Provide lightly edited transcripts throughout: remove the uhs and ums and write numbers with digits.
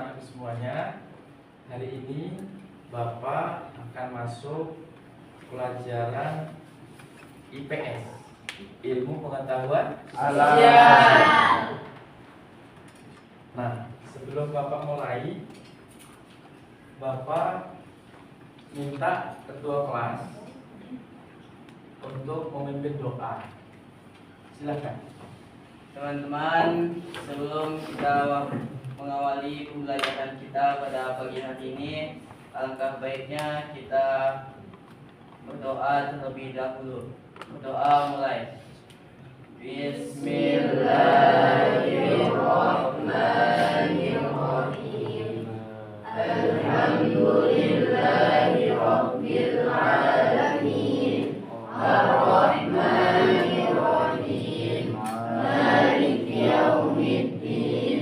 anak-anakku semuanya, hari ini Bapak akan masuk pelajaran IPS, ilmu pengetahuan alam. Nah, sebelum Bapak mulai, Bapak minta ketua kelas untuk memimpin doa. Silakan. Teman-teman, sebelum kita mengawali pembelajaran kita pada pagi hari ini, alangkah baiknya kita berdoa terlebih dahulu. Berdoa mulai. Bismillahirrahmanirrahim. Alhamdulillahi rabbil alamin. Ar-Rahmanir-Rahim. Maliki yaumiddin.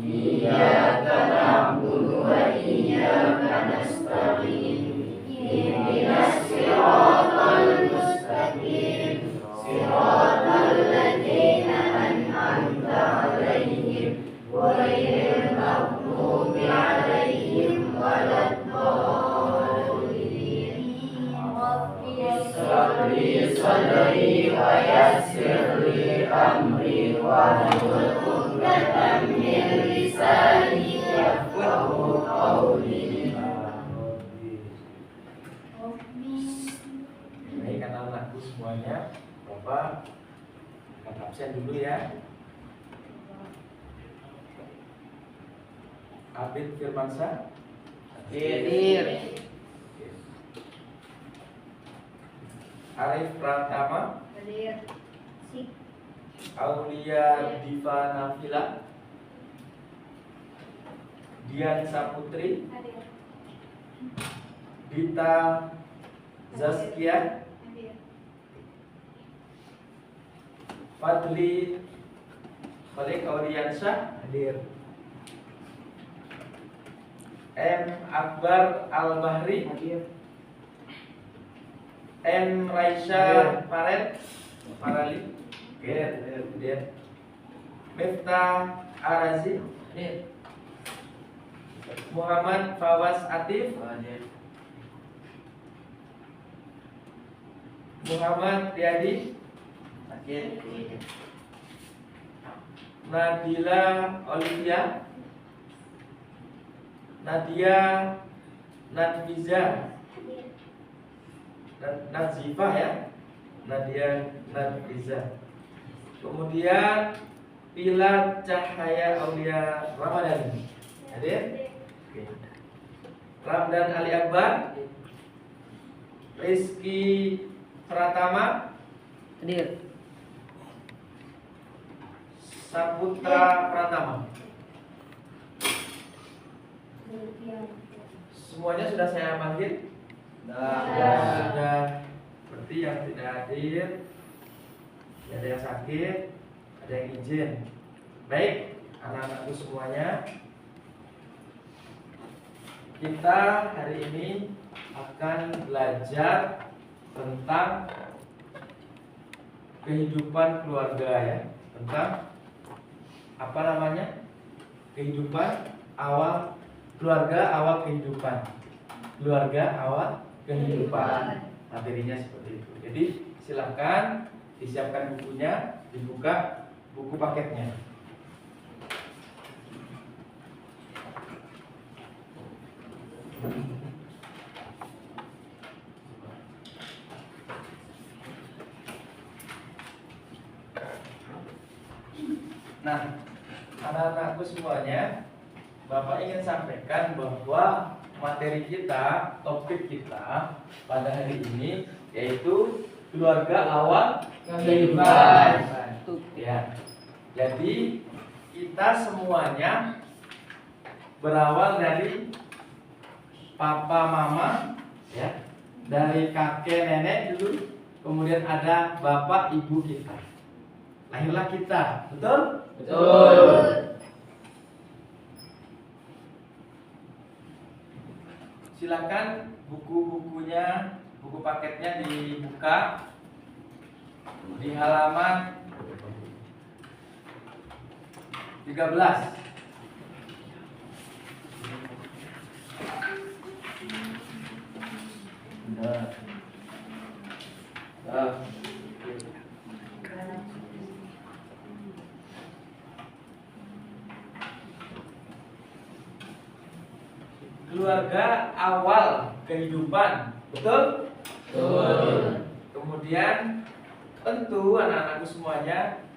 Iyyaka na'budu wa iyyaka nasta'in. Ihdinas siratal mustaqim. Siratal ladzina an'amta 'alaihim ghairil maghdubi 'alaihim waladdallin. Rabbi sadri wa yassirli amri wahlul 'uqdatam min lisani yafqahu qawli. Baik anak-anakku semuanya, Bapak akan absen dulu ya. Abid Firmansyah. Hadir. Arif Pratama. Hadir. Aulia Diva Nafila. Dian Saputri. Hadir. Dita Zaskia. Hadir. Fadli Khalid Auliansyah. Hadir. M. Akbar Al-Bahri. Hadir. M. Raisya Paret Parali. Hadir. Miftah Arazi. Hadir. Muhammad Fawaz Atif. Hadir. Muhammad Riyadi. Hadir. Nabila Olivia. Nadia Nadviza. Nazifah ya. Nadia Nadviza. Kemudian Pila Cahaya Aulia Ramadhani. Hadir? Oke. Ramdan Ali Akbar. Rizky Pratama. Hadir. Saputra Pratama. Semuanya sudah saya panggil? Sudah. Berarti yang tidak hadir, ada yang sakit, ada yang izin. Baik, anak-anakku semuanya, kita hari ini akan belajar tentang kehidupan keluarga ya, tentang apa namanya? Kehidupan awal keluarga, awal kehidupan. Keluarga awal kehidupan. Materinya seperti itu. Jadi silakan disiapkan bukunya, dibuka buku paketnya. Nah, anak-anakku semuanya, Bapak ingin sampaikan bahwa materi kita, topik kita pada hari ini yaitu keluarga awal kehidupan. Ya. Jadi kita semuanya berawal dari papa mama ya, dari kakek nenek dulu, kemudian ada bapak ibu kita. Lahirlah kita, betul? Betul. Silakan buku-bukunya, buku paketnya dibuka di halaman 13. Keluarga awal kehidupan, betul? Betul. Kemudian tentu anak-anakku semuanya,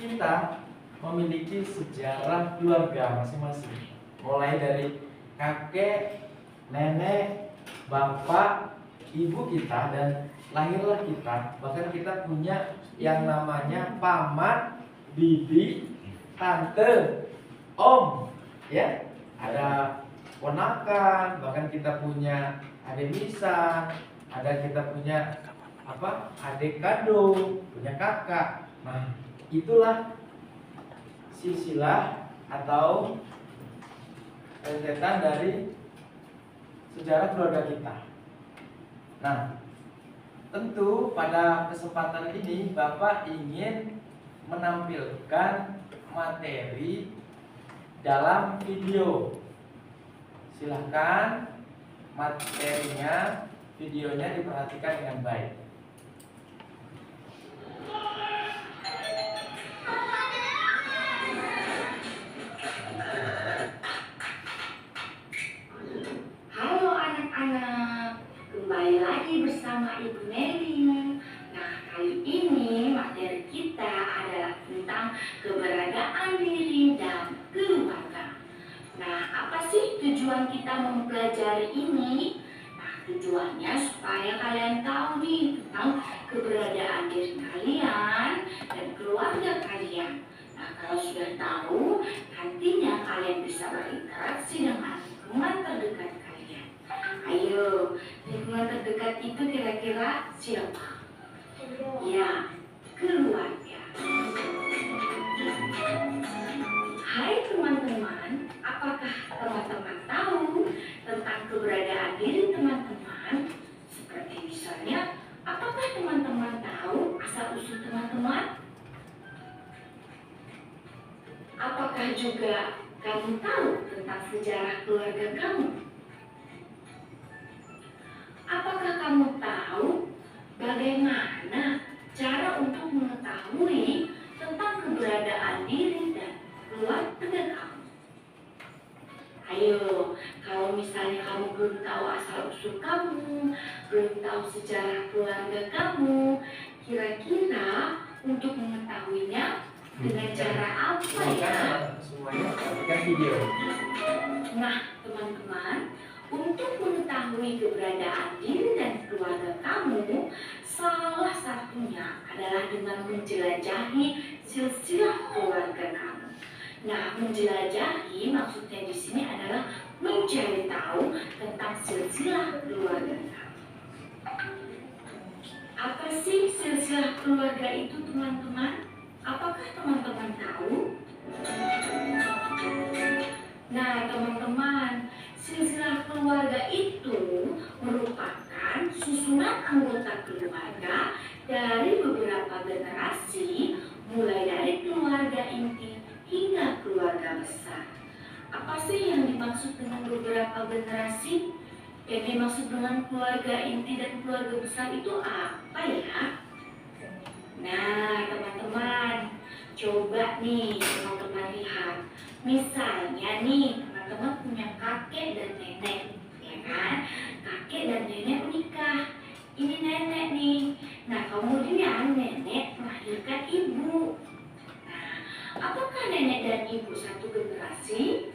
kita memiliki sejarah keluarga masing-masing. Mulai dari kakek, nenek, bapak, ibu kita, dan lahirlah kita. Bahkan kita punya yang namanya paman, bibi, tante, om, ya. Ada ponakan, bahkan kita punya adik misah, ada kita punya adik kandung, punya kakak. Nah, itulah silsilah atau rentetan dari sejarah keluarga kita. Nah, tentu pada kesempatan ini Bapak ingin menampilkan materi dalam video. Silahkan materinya, videonya diperhatikan dengan baik. Halo anak-anak, kembali lagi bersama Ibu Mary. Nah, kali ini materi kita adalah tentang keberadaan diri dan keluarga. Nah, apa sih tujuan kita mempelajari ini? Nah, tujuannya supaya kalian tahu nih tentang keberadaan diri kalian dan keluarga kalian. Nah, kalau sudah tahu, nantinya kalian bisa berinteraksi dengan lingkungan terdekat kalian. Ayo, lingkungan terdekat itu kira-kira siapa? Ya, keluarga. Hai teman-teman, apakah teman-teman tahu tentang keberadaan diri teman-teman? Seperti misalnya, apakah teman-teman tahu asal-usul teman-teman? Apakah juga kamu tahu tentang sejarah keluarga kamu? Apakah kamu tahu bagaimana cara untuk mengetahui tentang keberadaan diri dan keluarga kamu? Ayo, kalau misalnya kamu belum tahu asal-usul kamu, belum tahu sejarah keluarga kamu, kira-kira untuk mengetahuinya dengan cara apa ya? Semuanya perhatikan video. Nah, teman-teman, untuk mengetahui keberadaan diri dan keluarga kamu, salah satunya adalah dengan menjelajahi silsilah keluarga kamu. Nah, menjelajahi maksudnya di sini adalah mencari tahu tentang silsilah keluarga kamu. Apa sih silsilah keluarga itu, teman-teman? Apakah teman-teman tahu? Nah, teman-teman, silsilah keluarga itu merupakan susunan anggota keluarga dari beberapa generasi, mulai dari keluarga inti hingga keluarga besar. Apa sih yang dimaksud dengan beberapa generasi? Yang dimaksud dengan keluarga inti dan keluarga besar itu apa ya? Nah, teman-teman, coba nih teman-teman lihat. Misalnya nih, teman-teman punya kakek dan nenek, ya kan? Kakek dan nenek menikah. Ini nenek nih. Nah, kemudian nenek melahirkan ibu. Nah, apakah nenek dan ibu satu generasi?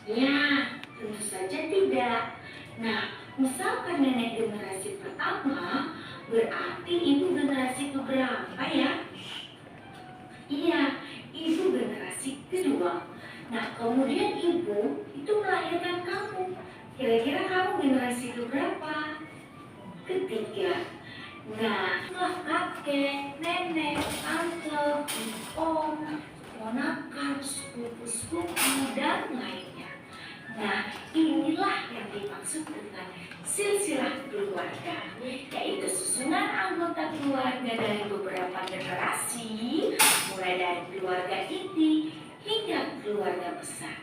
Ya, tentu saja tidak. Nah, misalkan nenek generasi pertama, berarti ibu generasi keberapa ya? Iya, ibu generasi kedua. Nah, kemudian ibu itu melahirkan kamu. Kira-kira kamu generasi keberapa? Ketiga. Nah, kakek, nenek, tante, om, ponakan, sepupu-sepupu, dan lainnya. Nah, inilah yang dimaksud dengan silsilah keluarga, yaitu susunan anggota keluarga dari beberapa generasi, mulai dari keluarga inti hingga keluarga besar.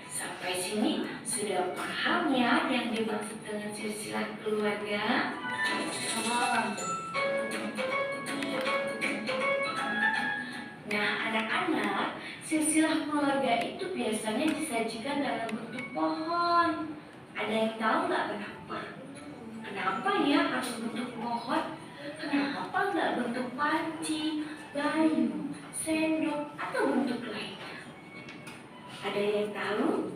Sampai sini sudah paham ya yang dimaksud dengan silsilah keluarga? Nah, anak-anak, silsilah keluarga itu biasanya disajikan dalam bentuk pohon. Ada yang tahu nggak kenapa? Kenapa ya harus bentuk pohon? Kenapa nggak bentuk panci, kayu, sendok, atau bentuk lainnya? Ada yang tahu?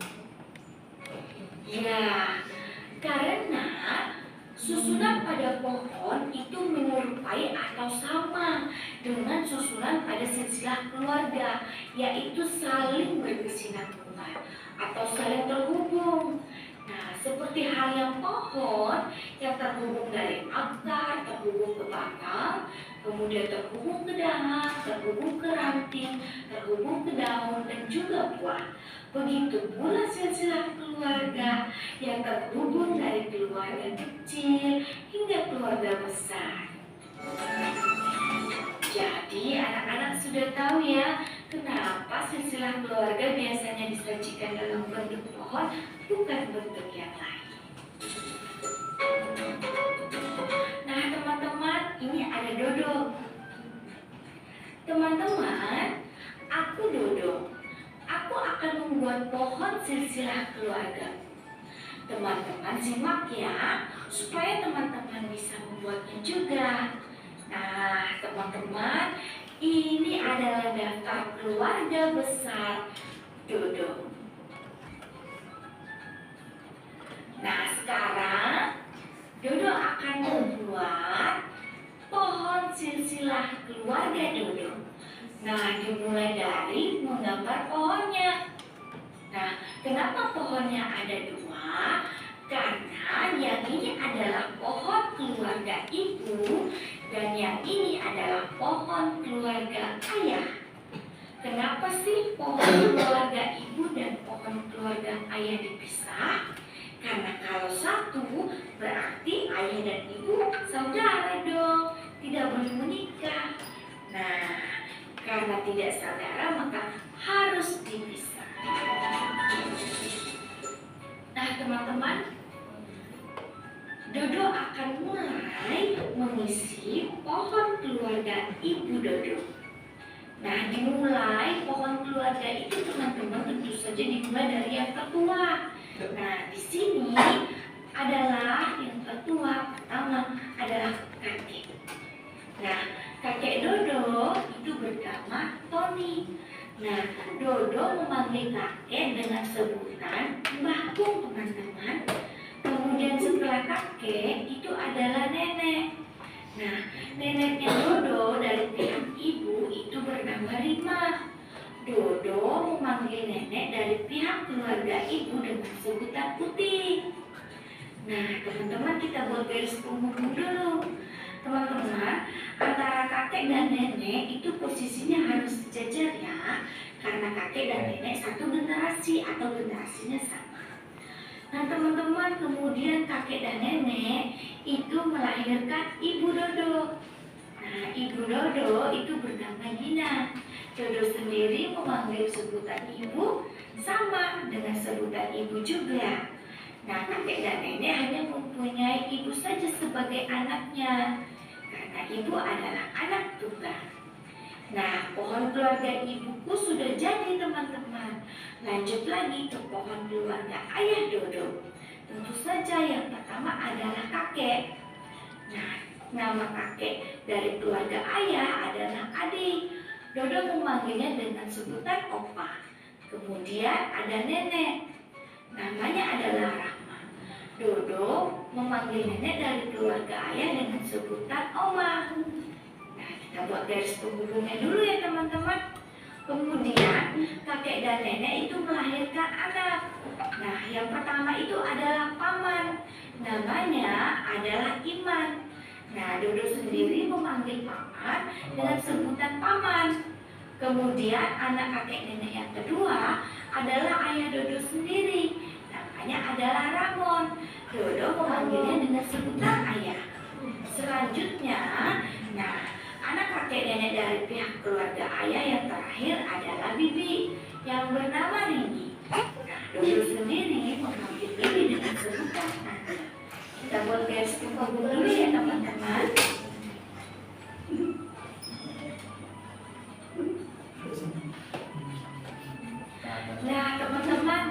Ya, karena susunan pada pohon itu menyerupai atau sama dengan susunan pada silsilah keluarga, yaitu saling berkesinambungan atau saling terhubung. Nah, seperti halnya pohon yang terhubung dari akar, terhubung ke batang, kemudian terhubung ke dahan, terhubung ke ranting, terhubung ke daun, dan juga buah. Begitu pula silsilah keluarga yang terhubung dari keluarga kecil hingga keluarga besar. Jadi anak-anak sudah tahu ya kenapa silsilah keluarga biasanya disajikan dalam bentuk pohon, bukan bentuk yang lain. Nah teman-teman, ini ada Dodo. Teman-teman, aku Dodo. Aku akan membuat pohon silsilah keluarga. Teman-teman simak ya, supaya teman-teman bisa membuatnya juga. Nah, teman-teman, ini adalah daftar keluarga besar Dodo. Nah, sekarang Dodo akan membuat pohon silsilah keluarga Dodo. Nah, dimulai dari menggambar pohonnya. Nah, kenapa pohonnya ada dua? Karena yang ini adalah pohon keluarga ibu dan yang ini adalah pohon keluarga ayah. Kenapa sih pohon keluarga ibu dan pohon keluarga ayah dipisah? Karena kalau satu berarti ayah dan ibu saudara dong, tidak boleh menikah. Nah, karena tidak saudara maka harus dipisah. Nah teman-teman, Dodo akan mulai mengisi pohon keluarga ibu Dodo. Nah dimulai pohon keluarga itu teman-teman tentu saja dimulai dari yang tertua. Nah di sini adalah yang tertua pertama adalah kakek. Nah kakek Dodo itu bernama Tony. Nah, Dodo memanggil kakek dengan sebutan Mbah Kung, teman-teman. Kemudian setelah kakek itu adalah nenek. Nah, neneknya Dodo dari pihak ibu itu bernama Rima. Dodo memanggil nenek dari pihak keluarga ibu dengan sebutan Putih. Nah, teman-teman kita buat garis penghubung dulu. Teman-teman, antara kakek dan nenek itu posisinya harus sejajar ya, karena kakek dan nenek satu generasi atau generasinya sama. Nah teman-teman, kemudian kakek dan nenek itu melahirkan ibu Dodo. Nah ibu Dodo itu bernama Gina. Dodo sendiri memanggil sebutan ibu sama dengan sebutan ibu juga. Nah kakek dan nenek hanya mempunyai ibu saja sebagai anaknya, karena ibu adalah anak tunggal. Nah, pohon keluarga ibuku sudah jadi teman-teman. Lanjut lagi ke pohon keluarga ayah Dodo. Tentu saja yang pertama adalah kakek. Nah, nama kakek dari keluarga ayah adalah Adi. Dodo memanggilnya dengan sebutan Opa. Kemudian ada nenek. Namanya adalah Rahma. Dodo memanggil nenek dari keluarga ayah dengan sebutan Oma. Nah, kita buat garis penghubungnya dulu ya teman-teman. Kemudian kakek dan nenek itu melahirkan anak. Nah, yang pertama itu adalah paman. Namanya adalah Iman. Nah, Dodo sendiri memanggil paman dengan sebutan paman. Kemudian anak kakek nenek yang kedua adalah ayah Dodo sendiri. Namanya adalah Ramon. Dodo memanggilnya dengan sebutan ayah. Selanjutnya, nah anak kakek nenek dari pihak keluarga ayah yang terakhir adalah Bibi yang bernama Rini. Nah, Dodo sendiri mengambil ini dengan sebutan Anda. Kita buat garis penghubung dulu ya teman-teman. Nah teman-teman,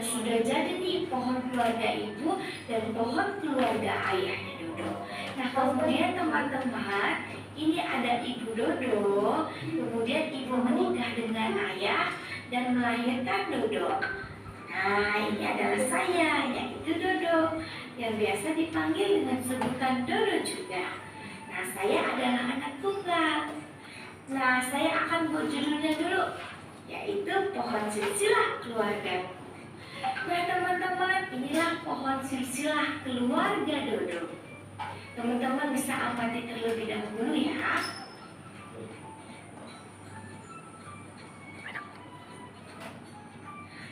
sudah jadi nih pohon keluarga ibu dan pohon keluarga ayahnya Dodo. Nah kemudian teman-teman, ini ada ibu Dodo, kemudian ibu menikah dengan ayah dan melahirkan Dodo. Nah ini adalah saya, yaitu Dodo, yang biasa dipanggil dengan sebutan Dodo juga. Nah saya adalah anak tunggal. Nah saya akan buat judulnya dulu, yaitu pohon silsilah keluarga. Nah teman-teman, inilah pohon silsilah keluarga Dodo. Teman-teman bisa amati terlebih dahulu ya.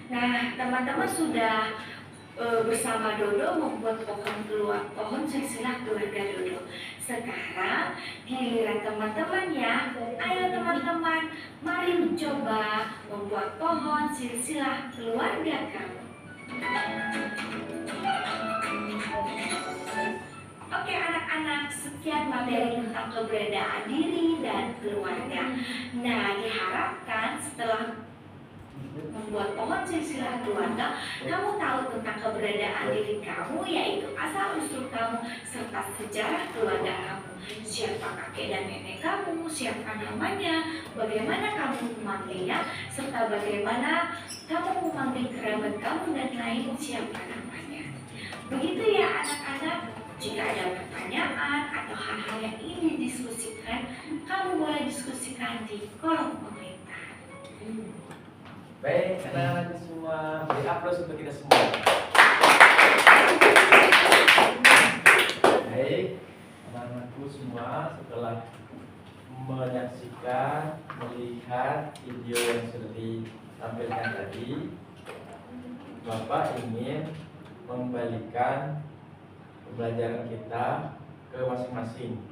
Nah teman-teman sudah bersama Dodo membuat pohon silsilah keluarga Dodo. Sekarang giliran teman-teman ya. Ayo teman-teman, mari mencoba membuat pohon silsilah keluarga kamu. Oke anak-anak, sekian materi tentang keberadaan diri dan keluarga. Nah diharapkan setelah membuat pohon silsilah keluarga, kamu tahu tentang keberadaan diri kamu, yaitu asal usul kamu serta sejarah keluarga kamu. Siapa kakek dan nenek kamu, siapa namanya, bagaimana kamu memanggilnya, serta bagaimana kamu memanggil kerabat kamu dan lain siapa namanya. Begitu ya anak-anak. Jika ada pertanyaan atau hal-hal yang ingin didiskusikan, kamu boleh diskusikan di kolom komentar. Baik, anak-anak semua, beri aplaus untuk kita semua. Baik, anak-anakku semua, setelah menyaksikan, melihat video yang sudah ditampilkan tadi, Bapak ingin membalikan pembelajaran kita ke masing-masing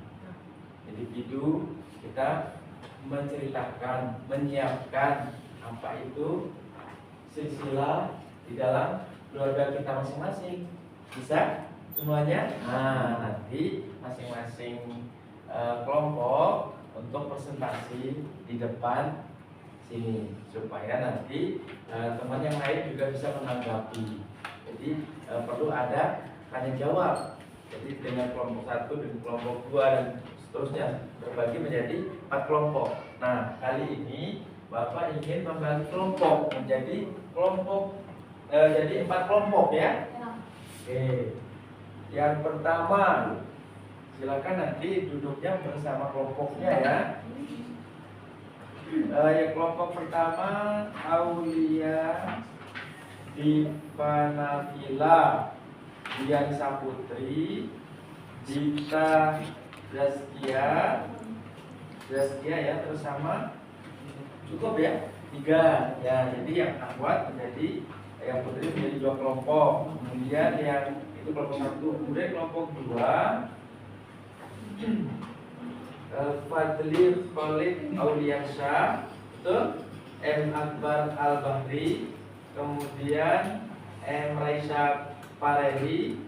individu. Kita menceritakan, menyiapkan apa itu silsilah di dalam keluarga kita masing-masing. Bisa semuanya? Nah, nanti masing-masing kelompok untuk presentasi di depan sini supaya nanti teman yang lain juga bisa menanggapi. Jadi perlu ada tanya jawab. Jadi dengan kelompok 1 dan kelompok 2 dan seterusnya berbagi menjadi 4 kelompok. Nah, kali ini Bapak ingin membagi kelompok menjadi jadi 4 kelompok ya. Oke. Yang pertama, silakan nanti duduknya bersama kelompoknya ya. Yang kelompok pertama Aulia Divanavila, Dian Saputri, Dita Zaskia ya, terus sama cukup ya 3 ya. Jadi yang akhwat menjadi, yang putri menjadi 2 kelompok. Kemudian yang itu kelompok 1. Kemudian kelompok 2 Fadli Khalid Auliansyah, betul? M Akbar Al Bahri, kemudian M Raisa Pareli,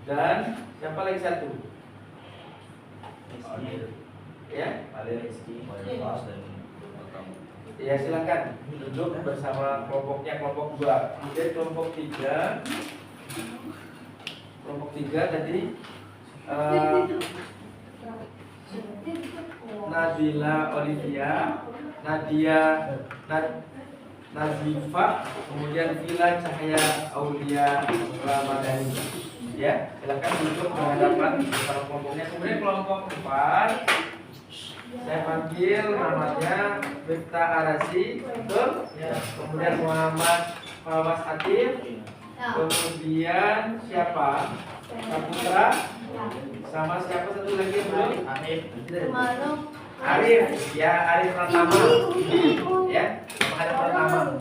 dan siapa lagi satu? Ya, ya silakan duduk bersama kelompoknya, kelompok 2. Kemudian kelompok 3 tadi Nadila Olivia, Nadia Nazifah, kemudian Vila Cahaya Aulia Ramadhani. Ya, silakan duduk menghadapan para kelompoknya. Kemudian kelompok 4, saya panggil namanya Miftah Arasi, betul? Ya. Kemudian Muhammad Fawas Atif, kemudian siapa? Saputra, sama siapa satu lagi belum? Arif, ya Arif Pratama, ya, ada Pratama.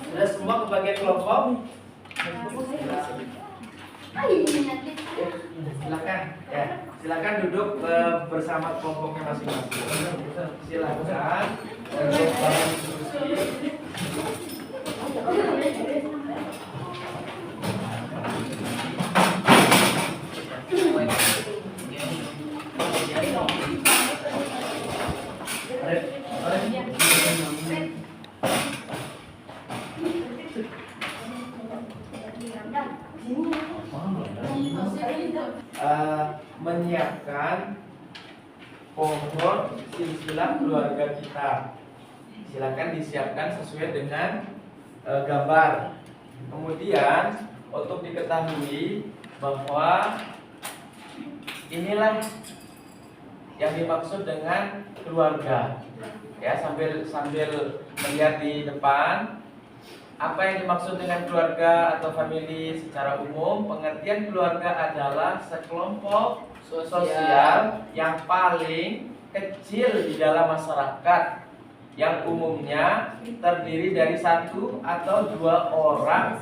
Sudah semua kebagian kelompok? Silakan, ya, silakan duduk bersama kelompoknya masing-masing. Silakan. Menyiapkan pohon silsilah keluarga kita. Silakan disiapkan sesuai dengan gambar. Kemudian untuk diketahui bahwa inilah yang dimaksud dengan keluarga. Ya, sambil melihat di depan apa yang dimaksud dengan keluarga atau family secara umum. Pengertian keluarga adalah sekelompok sosial yang paling kecil di dalam masyarakat, yang umumnya terdiri dari satu atau dua orang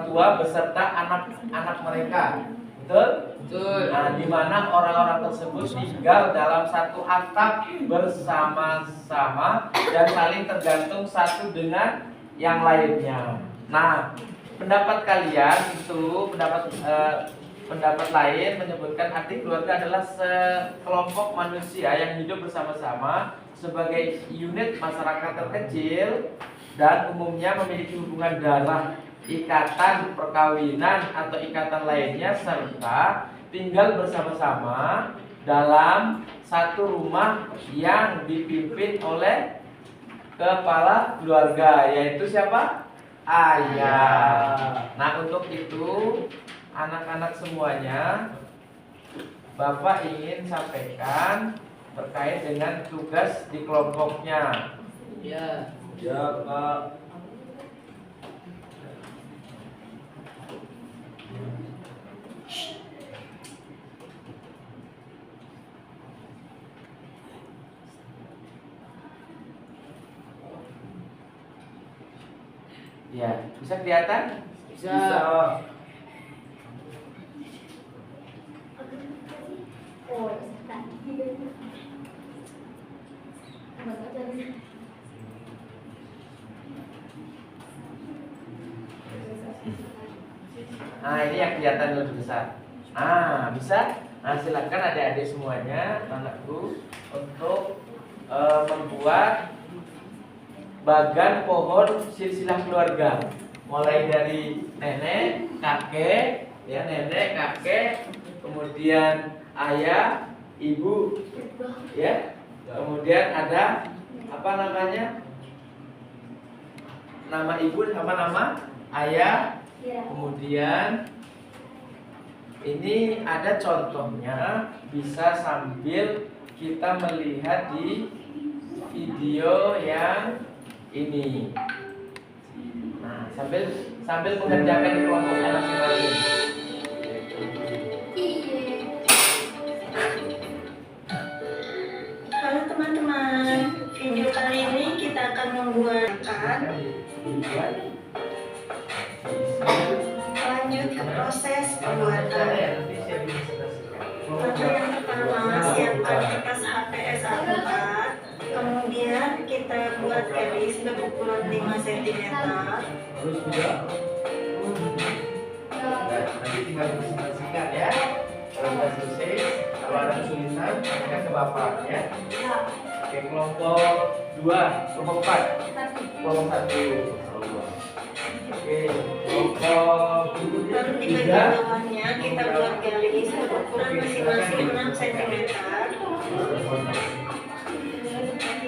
tua beserta anak-anak mereka. Betul? Betul. Nah, di mana orang-orang tersebut tinggal dalam satu atap bersama-sama dan saling tergantung satu dengan yang lainnya. Nah, pendapat kalian itu pendapat lain menyebutkan arti keluarga adalah sekelompok manusia yang hidup bersama-sama sebagai unit masyarakat terkecil dan umumnya memiliki hubungan darah, ikatan perkawinan atau ikatan lainnya, serta tinggal bersama-sama dalam satu rumah yang dipimpin oleh kepala keluarga, yaitu siapa? Ayah. Nah, untuk itu anak-anak semuanya, Bapak ingin sampaikan terkait dengan tugas di kelompoknya. Ya. Ya, Pak. Ya, bisa kelihatan? Bisa. Nah, ini yang kelihatan lebih besar. Nah, bisa? Nah, silakan adik-adik semuanya, anakku, untuk membuat bagan pohon silsilah keluarga. Mulai dari nenek, kakek, ya, nenek, kakek, kemudian ayah, ibu, ya. Kemudian ada apa namanya? Nama ibu sama nama ayah. Kemudian ini ada contohnya, bisa sambil kita melihat di video yang ini. Nah, sambil mengerjakan di kelompoknya masing-masing. Halo teman-teman, video kali ini kita akan membuat lanjut ke proses pembuatan. Langkah yang pertama, siapkan kertas HPS A4. Kemudian kita buat garis berukuran 5 cm. Terus juga nanti tinggal bersihkan ya. Kalau sudah selesai, kalau ada kesulitan, tanyakan ke bapak ya. Oke, kelompok 2, kelompok 4, kelompok 1. Oke, kelompok Lalu di 3. bagian bawahnya kita buat garis berukuran masing-masing 6 cm.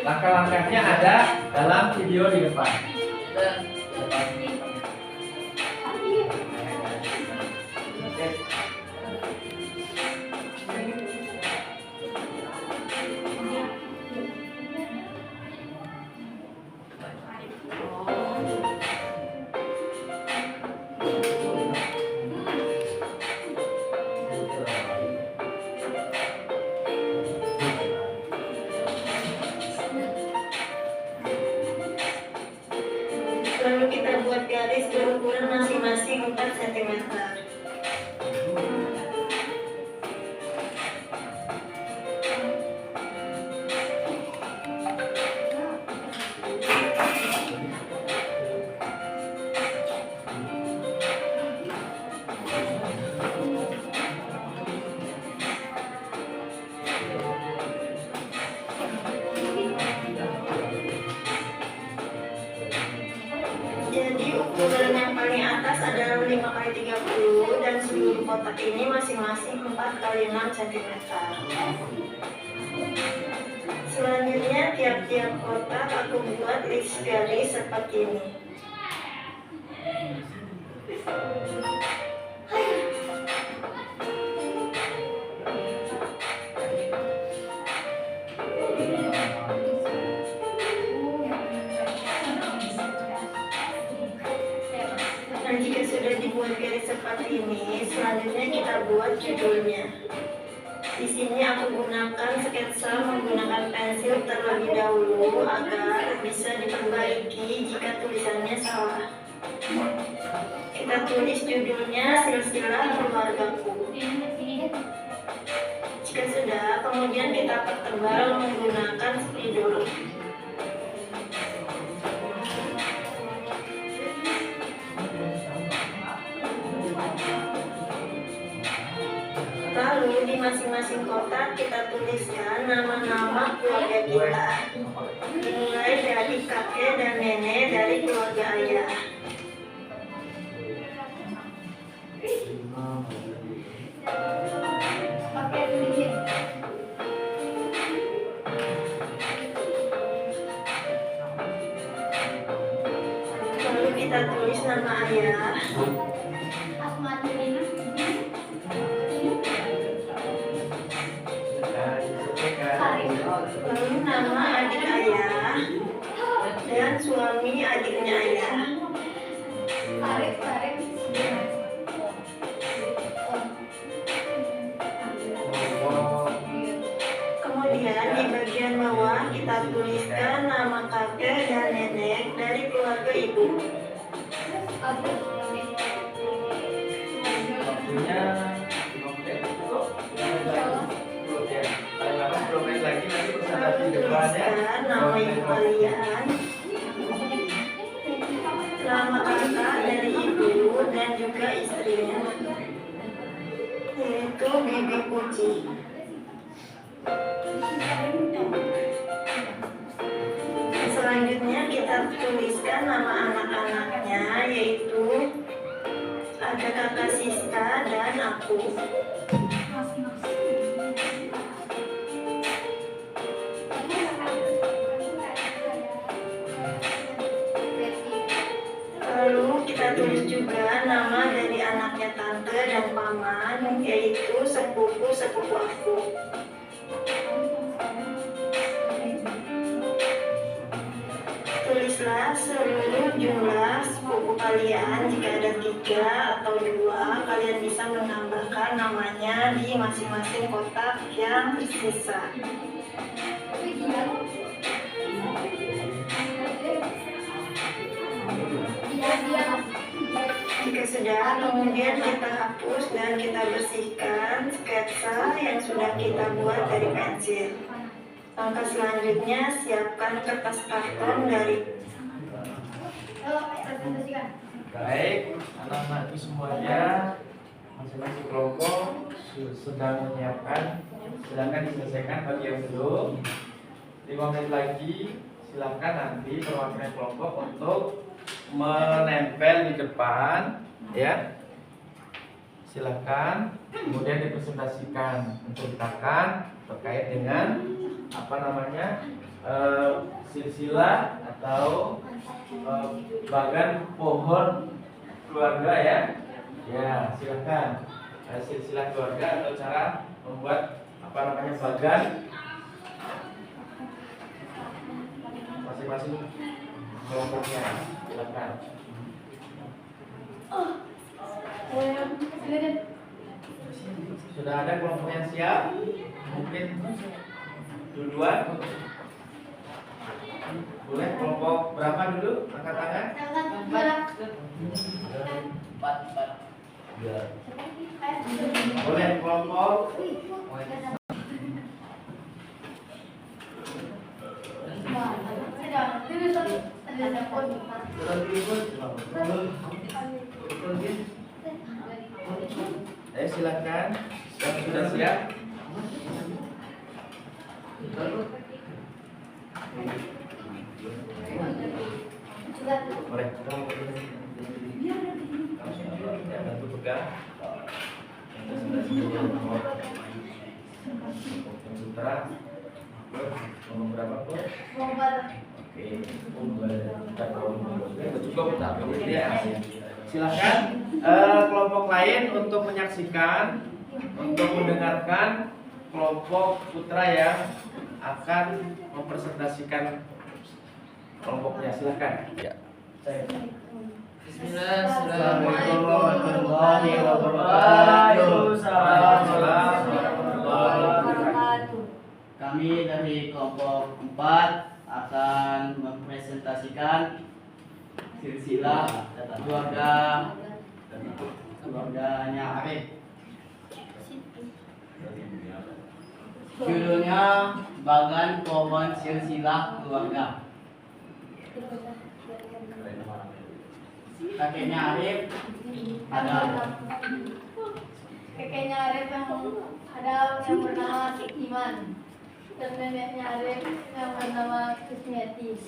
Langkah-langkahnya ada dalam video di depan. Oke. Lalu kita buat garis berukuran masing-masing 4 cm. Jadi ukuran yang paling atas adalah 5 5x30 dan seluruh kotak ini masing-masing 4x6 cm. Selanjutnya tiap-tiap kotak aku buat list garis seperti ini. Nah, jika sudah dibuat garis seperti ini, selanjutnya kita buat judulnya. Di sini aku gunakan sketsa menggunakan pensil terlebih dahulu agar bisa diperbaiki jika tulisannya salah. Kita tulis judulnya silsilah keluargaku. Jika sudah, kemudian kita pertebal menggunakan spidol. Lalu di masing-masing kotak kita tuliskan nama-nama keluarga kita. Dimulai dari kakek dan nenek dari keluarga ayah. Lalu kita tulis nama ayah. Lalu nama adik ayah dan suami adiknya ayah. Kemudian di bagian bawah kita tuliskan nama kakek dan nenek dari keluarga ibu. Waktunya 5 menit cukup. Paling lama 10 menit lagi nanti presentasi Lalu depan ya. tuliskan nama ibu kalian, nama kakak dari ibu dan juga istrinya, yaitu Bibi Puji. Selanjutnya kita tuliskan nama anak-anaknya, yaitu ada kakak Siska dan aku. Lalu kita tulis juga nama dari anaknya tante dan paman, yaitu sepupu-sepupu aku. Tulislah seluruh jumlah sepupu kalian. Jika ada 3 atau 2, kalian bisa menambahkan namanya di masing-masing kotak yang tersisa. Jika sudah, kemudian kita hapus dan kita bersihkan sketsa yang sudah kita buat dari pensil. Langkah selanjutnya, siapkan kertas karton dari. Baik, anak-anakku semuanya, masing-masing kelompok sedang menyiapkan, sedangkan diselesaikan bagi yang belum. 5 menit lagi, silakan nanti perwakilan kelompok untuk menempel di depan, ya. Silakan, kemudian dipresentasikan, menceritakan terkait dengan apa namanya silsilah atau bagan pohon keluarga ya. Ya, silakan silsilah keluarga atau cara membuat apa namanya bagan masing-masing kelompoknya. Silakan. Sudah ada kelompok yang siap? Mungkin duluan. Boleh kelompok berapa dulu? Angkat tangan. Boleh kelompok. Silakan. Sudah siap? Boleh. juga. Presentasi kelompok putra. Nomor berapa Pur? Oke, cukup ya. Silakan kelompok lain untuk menyaksikan, untuk mendengarkan kelompok putra yang akan mempresentasikan kelompoknya. Silakan. Ya. Assalamualaikum warahmatullahi wabarakatuh. Kami dari kelompok 4 akan mempresentasikan silsilah keluarganya Arif. Judulnya Bagan Pohon Silsilah Keluarga. Kakeknya Arif ada Kakeknya Arif yang bernama Iman, dan neneknya Arif yang bernama Kusmiati.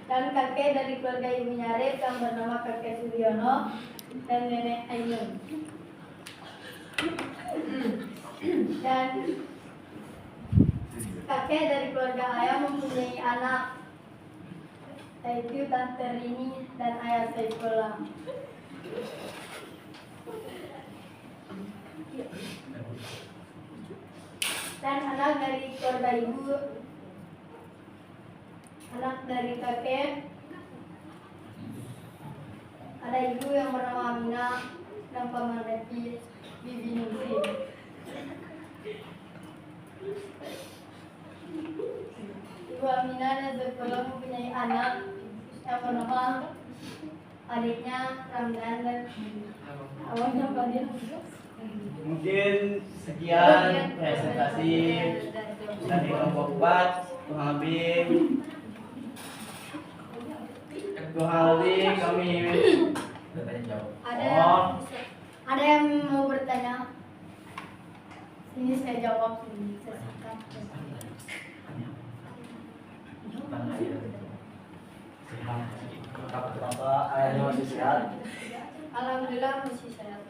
Dan kakek dari keluarga ibunya Arif yang bernama kakek Suryono dan nenek Ainun. Dan kakek dari keluarga ayah mempunyai anak, yaitu Tante Rini dan ayah Saifullah. Dan anak dari keluarga ibu, anak dari kakek, ada ibu yang bernama Aminah dan paman Reti Bibi Nursin. Ibu Aminah dan Saifullah mempunyai anak yang bernama adiknya Ramdan dan awalnya Fadil. Mungkin sekian presentasi dari kelompok 4. Kurang lebih kami Ada yang mau bertanya? Ini saya jawab ini sesingkat. Bapak ayahnya masih sehat. Alhamdulillah masih sehat.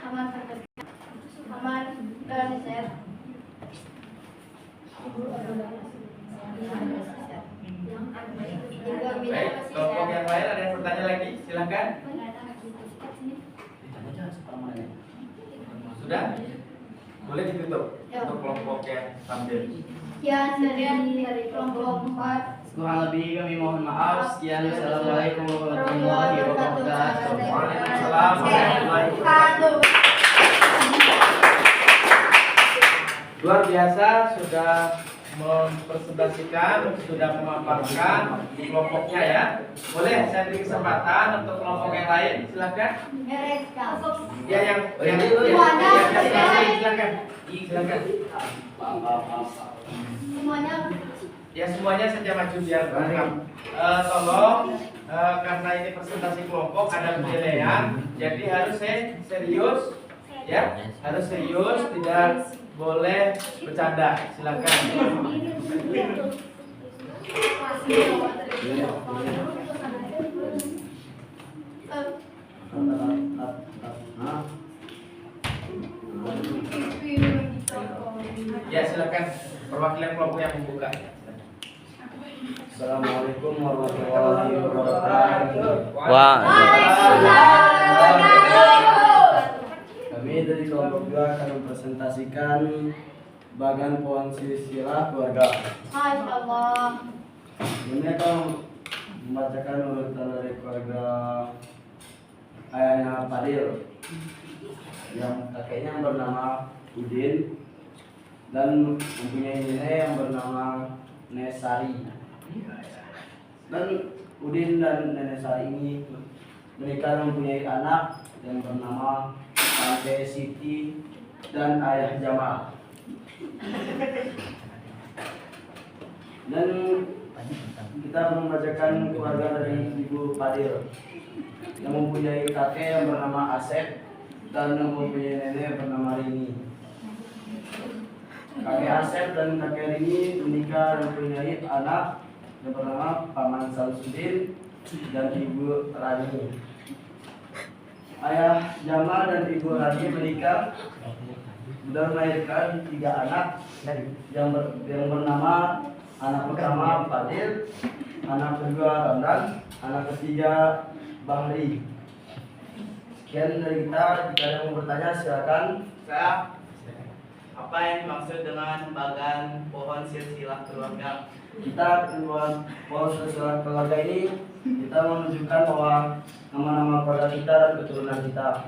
Aman dan sehat. Ibu Baik, kelompok yang lain ada yang bertanya lagi? Silakan. Sudah? Boleh ditutup untuk kelompok yang tampil. Sekian dari kelompok 4. Kurang lebih kami mohon maaf. Sekian. Assalamualaikum warahmatullahi wabarakatuh. Waalaikumsalam warahmatullahi wabarakatuh. Luar biasa, sudah mempresentasikan, sudah memaparkan kelompoknya ya. Boleh saya beri kesempatan untuk kelompok yang lain, silakan. Ya yang silakan. Silakan. Semuanya Ya semuanya saja maju biar lengkap. Tolong karena ini presentasi kelompok ada penilaian, jadi harus serius ya, harus serius, tidak boleh bercanda. Silakan. Ya silakan perwakilan kelompok yang membuka. Assalamualaikum warahmatullahi wabarakatuh. Kami dari kelompok 2 akan mempresentasikan bagan pohon silsilah keluarga. Masya Allah. Ini akan membacakan urutan dari keluarga ayahnya Fadil, yang kakeknya bernama Udin dan mempunyai nenek yang bernama Nesari. Dan Udin dan Nenek Sari ini mereka mempunyai anak yang bernama Tante Siti dan Ayah Jamal. Dan kita membacakan keluarga dari Ibu Fadil yang mempunyai kakek yang bernama Asep dan yang mempunyai nenek yang bernama Rini. Kakek Asep dan kakek Rini menikah dan mempunyai anak yang bernama Paman Samsudin dan Ibu Rani. Ayah Jamal dan Ibu Rani menikah dan melahirkan 3 anak yang bernama anak pertama Fadil, anak kedua Ramdan, anak ketiga Bahri. Sekian dari kita. Jika ada yang mau bertanya silakan. Apa yang dimaksud dengan bagan pohon silsilah keluarga? Kita pohon silsilah keluarga ini kita menunjukkan bahwa nama-nama keluarga kita dan keturunan kita.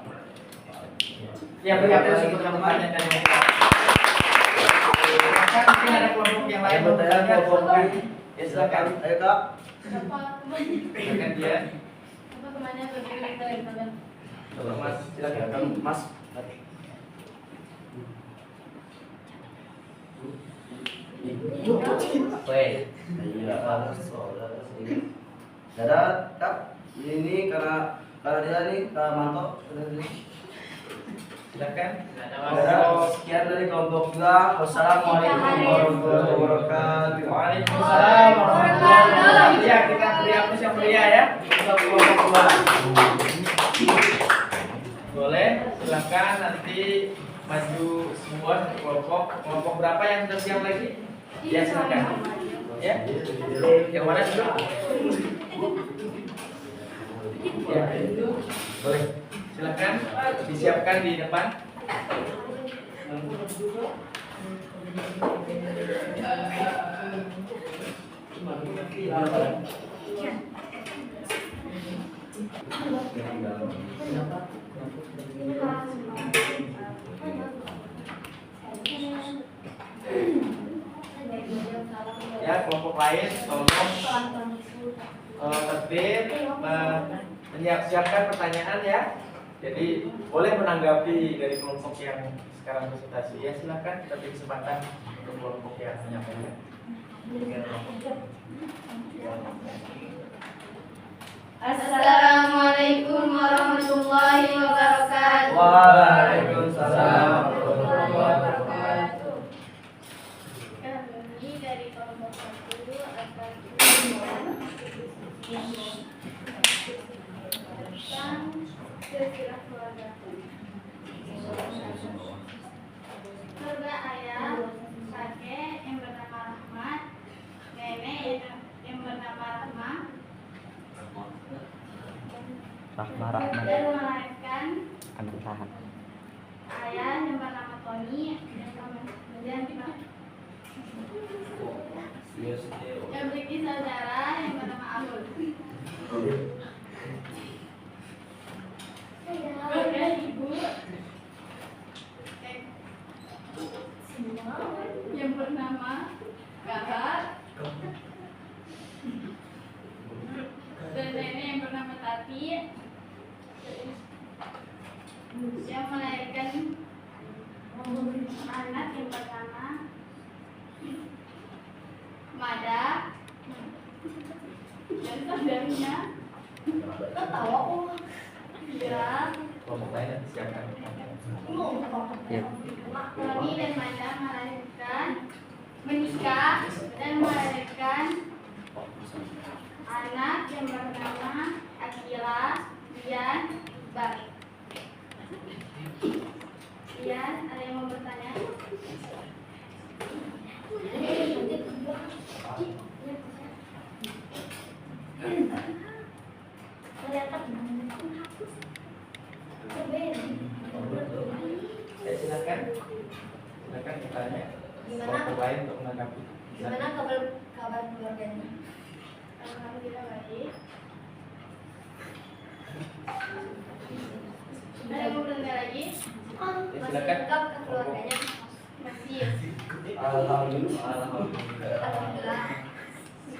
Ya, beri apresiasi untuk yang bertanya dan yang menjawab. Silakan, mungkin ada kelompok yang lain Yang bertanya kelompok ini. Ya, silakan. Ayo Kak. Siapa temannya? Silakan dia. Siapa temannya berdiri dari kalian? Mas, silakan. Silakan Mas. Iya, dadah Kak. Ini karena dia nih Kak Manto. Silakan. Dadah. Sekian dari kelompok kita. Wassalamualaikum warahmatullahi wabarakatuh. Waalaikumsalam warahmatullahi wabarakatuh. Ya, kita beri apresiasi yang meriah ya untuk kelompok 2. Boleh, silakan nanti maju semua satu kelompok. Kelompok berapa yang sudah siap lagi? Ya, silakan. Ya. Yang mana dulu? Ya. Boleh. Silakan disiapkan di depan. Ya, kelompok lain tolong tertib menyiapkan pertanyaan ya. Jadi boleh menanggapi dari kelompok yang sekarang presentasi ya, silakan beri kesempatan untuk kelompok yang menyampaikan. Assalamualaikum warahmatullahi wabarakatuh. Waalaikumsalam warahmatullahi wabarakatuh. Kami dari kelompok 1 akan tentang silsilah keluarga. Keluarga ayah, kakek yang bernama Rahmat, nenek yang bernama Rahma, dan melahirkan ayah yang bernama Tony, kemudian yang memiliki saudara yang bernama Abul. Keluarga ibu yang bernama Kahar, dan nenek yang bernama Tati, yang melahirkan anak yang bernama Mada, dan saudaranya ketawa Ira. Kelompok lain nanti silakan. Tony dan Mada menikah dan melahirkan anak yang bernama Akila, Dian, Baik. Dian, ada yang mau bertanya? Ya, silakan bertanya. Gimana? Kelompok lain untuk menanggapi. Gimana kabar keluarganya? Alhamdulillah baik. Ada yang mau bertanya lagi? Ya, silakan. Lengkap ke keluarganya? Masih. Alhamdulillah. Alhamdulillah.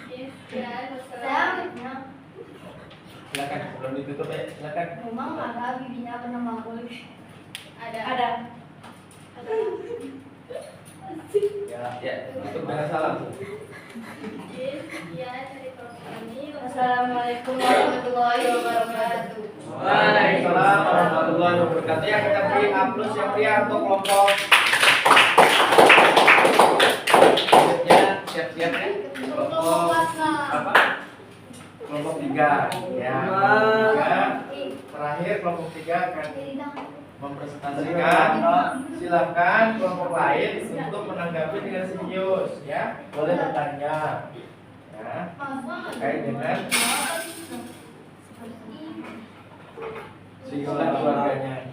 Sekian. Wassalamualaikum. Silakan sebelum ditutup ya, silakan. Memang ada bibinya bernama Abul. Ada. Ya, tutup dengan salam. Sekian dari kelompok kami. Wassalamualaikum warahmatullahi wabarakatuh. Waalaikumsalam warahmatullahi wabarakatuh. Ya, kita beri aplaus yang meriah untuk kelompok. Selanjutnya siap-siap ya. Kelompok 3 ya. Kelompok 3 terakhir kelompok 3 akan mempresentasikan. Silakan kelompok lain untuk menanggapi dengan serius ya. Boleh bertanya ya terkait dengan singgungan keluarganya.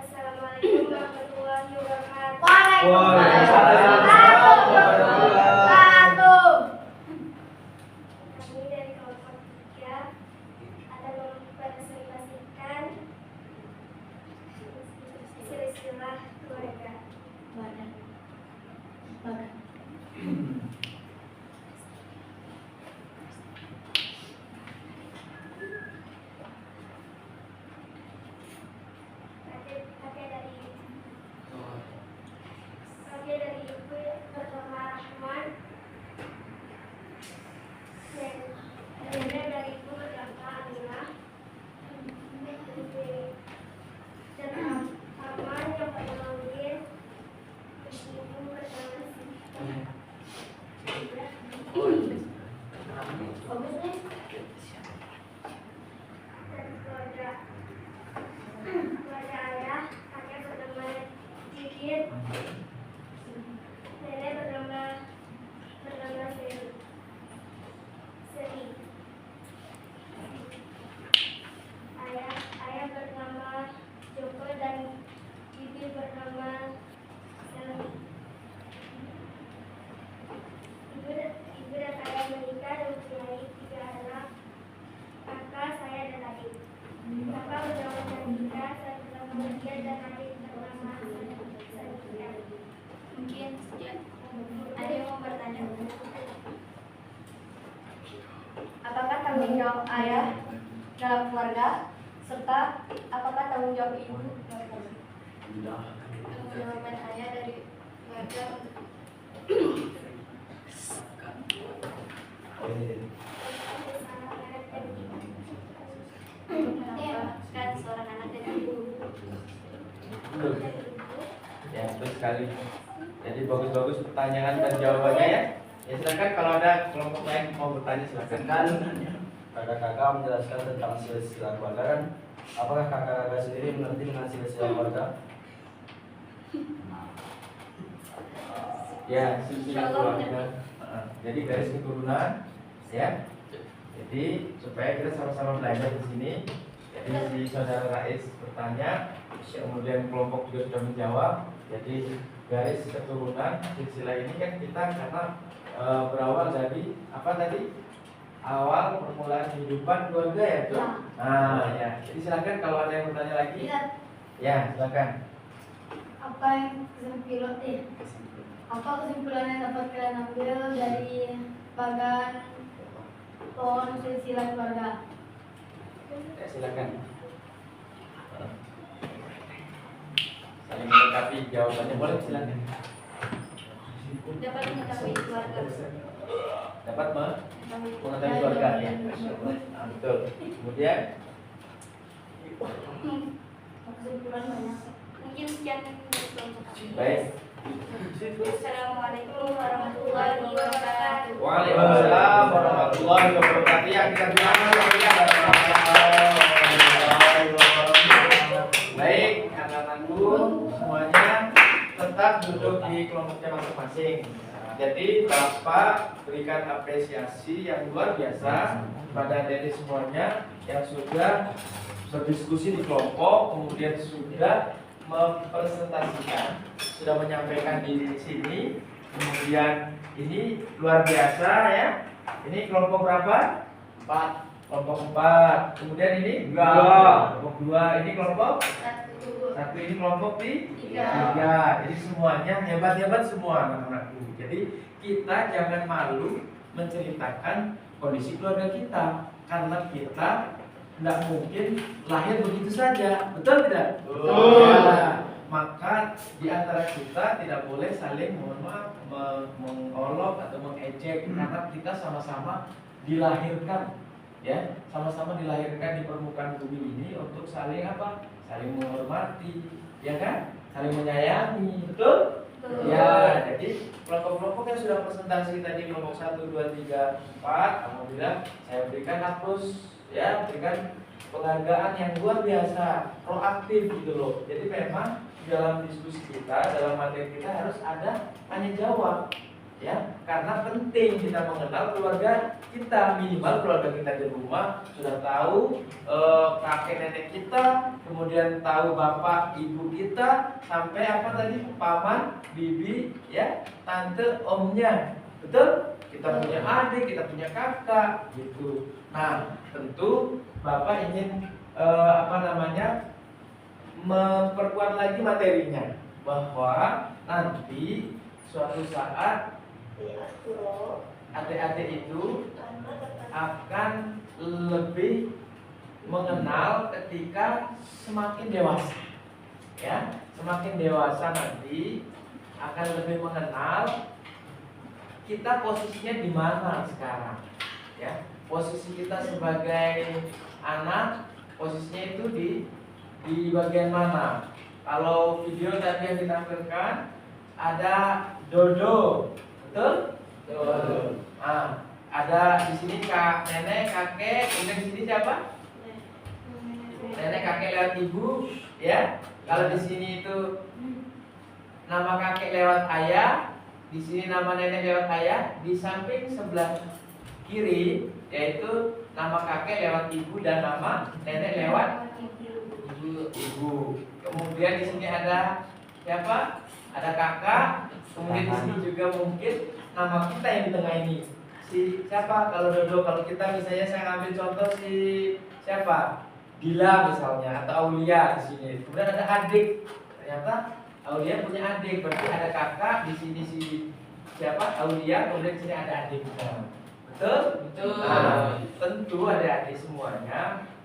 Assalamualaikum warahmatullahi wabarakatuh. Waalaikumsalam. Kami dari kelompok 3 akan mempresentasikan silsilah keluarga. Kakek dari ibu bernama Rahman, dan nenek dari ibu bernama Aminah, dan paman yang bernama Udin, terus ibu bernama Siti. Bagus nih. Dan keluarga ayah, kakek bernama Didin, nenek bernama Seri. Ayah bernama Joko dan bibi bernama Seri. Ibu dan ayah menikah dan mempunyai 3 anak, kakak, saya dan adik. Kakak bernama Chandra, saya bernama Mutia, dan adik bernama Satya. Mungkin ada yang mau bertanya. Apakah tanggung jawab ayah dalam keluarga, serta apakah tanggung jawab ibu dalam keluarga? Tanggung jawaban ayah dari keluarga kan seorang anak dan ibu. Ya, betul sekali. Jadi bagus-bagus pertanyaan dan jawabannya ya. Ya silakan kalau ada kelompok lain mau bertanya silakan. Kan kakak-kakak menjelaskan tentang silsilah keluarga kan, apakah kakak-kakak sendiri mengerti dengan silsilah keluarga? Ya, silsilah keluarga. Jadi garis keturunan ya. Jadi supaya kita sama-sama belajar di sini. Jadi si saudara Rais bertanya, kemudian kelompok juga sudah menjawab. Jadi garis keturunan silsilah ini kan kita karena berawal dari apa tadi? Awal permulaan kehidupan keluarga ya tuh. Nah ya. Jadi silakan kalau ada yang bertanya lagi. Ya silakan. Apa kesimpulan yang dapat kalian ambil dari bagan pohon silsilah keluarga? Ya silakan. Saling melengkapi jawabannya boleh silakan. Dapat mengetahui keluarga. Dapat mengetahui keluarga ya. Nah, betul. Kemudian Kesimpulan banyak. Mungkin sekian dari kelompok kami. baik. Assalamualaikum warahmatullahi wabarakatuh. Waalaikumsalam warahmatullahi wabarakatuh. Ya kita bilang baik, anak-anakku semuanya tetap duduk di kelompoknya masing-masing. Jadi Bapak berikan apresiasi yang luar biasa pada adik semuanya yang sudah berdiskusi di kelompok, kemudian sudah mempresentasikan, sudah menyampaikan di sini. Kemudian ini luar biasa ya. Ini kelompok berapa? 4. Kelompok 4. Kemudian ini 2. Kelompok 2. Ini kelompok 1. Ini kelompok 3. Jadi semuanya hebat-hebat semua anak-anakku. Jadi kita jangan malu menceritakan kondisi keluarga kita, karena kita tidak mungkin lahir begitu saja, betul tidak? Betul. Ya, maka di antara kita tidak boleh saling mohon maaf mengolok atau mengejek karena kita sama-sama dilahirkan, ya, sama-sama dilahirkan di permukaan bumi ini untuk saling apa? Saling menghormati, ya kan? Saling menyayangi, betul? Ya, jadi kelompok-kelompok yang sudah presentasi tadi kelompok 1, 2, 3, 4, alhamdulillah saya berikan hapus, ya, berikan penghargaan yang luar biasa, proaktif gitu loh. Jadi memang dalam diskusi kita, dalam materi kita harus ada tanya jawab, ya, karena penting kita mengenal keluarga kita, minimal keluarga kita di rumah sudah tahu kakek nenek kita, kemudian tahu bapak ibu kita, sampai apa tadi, paman, bibi, ya, tante, omnya, betul? Kita punya adik, kita punya kakak, gitu. Nah, tentu bapak ingin memperkuat lagi materinya, bahwa nanti suatu saat adik-adik itu akan lebih mengenal ketika semakin dewasa, ya, semakin dewasa nanti akan lebih mengenal kita posisinya di mana sekarang, ya, posisi kita sebagai anak, posisinya itu di bagian mana. Kalau video tadi yang ditampilkan ada Dodo, betul? Dodo. Nah, ada di sini kak nenek, kakek, kemudian di sini siapa? Nenek, kakek lewat ibu, ya. Kalau di sini itu nama kakek lewat ayah, di sini nama nenek lewat ayah, di samping sebelah kiri yaitu nama kakek lewat ibu dan nama nenek lewat ibu. Kemudian di sini ada siapa? Ada kakak. Kemudian di sini juga mungkin nama kita yang di tengah ini. Si siapa? Kalau Dodo, kalau kita misalnya saya ambil contoh si siapa? Dila misalnya, atau Aulia di sini. Kemudian ada adik. Ternyata Aulia punya adik. Berarti ada kakak di sini si siapa? Aulia. Kemudian di sini ada adiknya. Betul? Betul. Nah, tentu adik-adik semuanya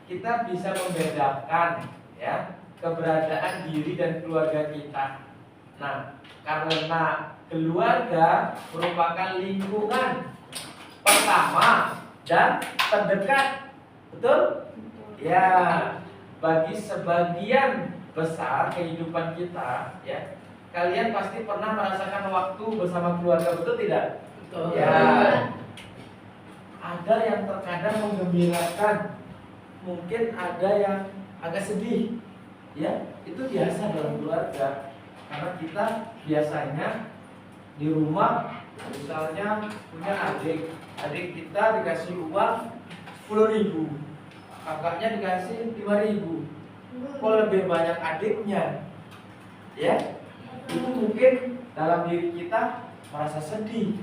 kita bisa membedakan, ya, keberadaan diri dan keluarga kita. Nah, karena keluarga merupakan lingkungan pertama dan terdekat, betul? Ya, bagi sebagian besar kehidupan kita, ya, kalian pasti pernah merasakan waktu bersama keluarga, betul tidak? Betul. Ya, ada yang terkadang menggembirakan, mungkin ada yang agak sedih, ya, itu biasa dalam keluarga. Karena kita biasanya di rumah misalnya punya adik kita dikasih uang 10.000, kakaknya dikasih 5.000, kok lebih banyak adiknya, ya, itu mungkin dalam diri kita merasa sedih.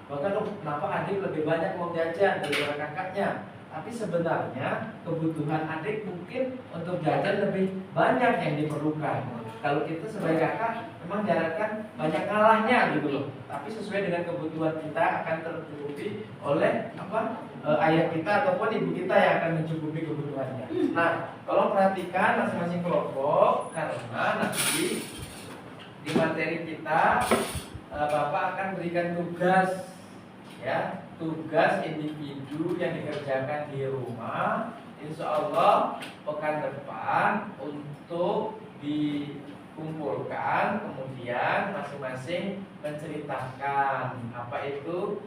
Bahkan kenapa adik lebih banyak mau jajan daripada kakaknya. Tapi sebenarnya kebutuhan adik mungkin untuk jajan lebih banyak yang diperlukan. Kalau kita sebagai kakak memang diharapkan banyak kalahnya gitu loh. Tapi sesuai dengan kebutuhan kita akan tercukupi oleh ayah kita ataupun ibu kita yang akan mencukupi kebutuhannya. Nah, tolong perhatikan masing-masing kelompok, karena nanti di materi kita Bapak akan berikan tugas, ya, tugas individu yang dikerjakan di rumah. Insya Allah pekan depan untuk dikumpulkan, kemudian masing-masing menceritakan apa itu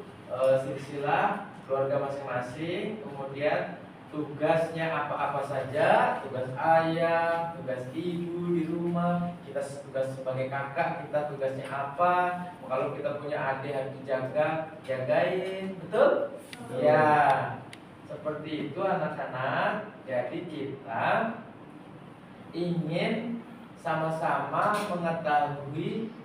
silsilah keluarga masing-masing, kemudian tugasnya apa-apa saja, tugas ayah, tugas ibu di rumah, kita tugas sebagai kakak, kita tugasnya apa, kalau kita punya adik harus dijaga, jagain, betul? Ya, seperti itu anak-anak. Jadi kita ingin sama-sama mengetahui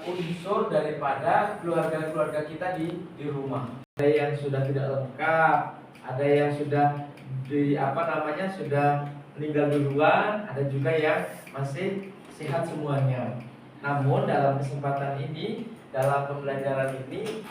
unsur daripada keluarga-keluarga kita di rumah. Ada yang sudah tidak lengkap, ada yang sudah sudah meninggal duluan, ada juga yang masih sehat semuanya. Namun dalam kesempatan ini, dalam pembelajaran ini,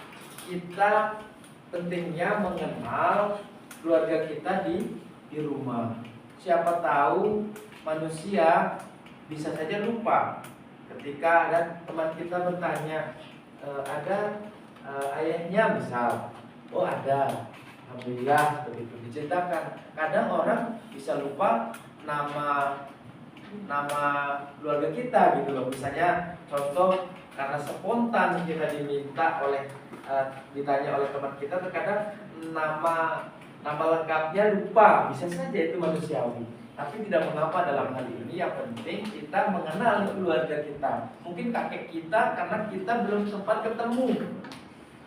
kita pentingnya mengenal keluarga kita di rumah. Siapa tahu manusia bisa saja lupa ketika ada teman kita bertanya, ada ayahnya misal, oh ada, alhamdulillah begitu diceritakan. Kadang orang bisa lupa nama keluarga kita gitu loh. Misalnya contoh karena spontan kita diminta ditanya oleh teman kita, terkadang nama lengkapnya lupa, bisa saja itu manusiawi. Tapi tidak mengapa dalam hal ini, yang penting kita mengenal keluarga kita. Mungkin kakek kita karena kita belum sempat ketemu.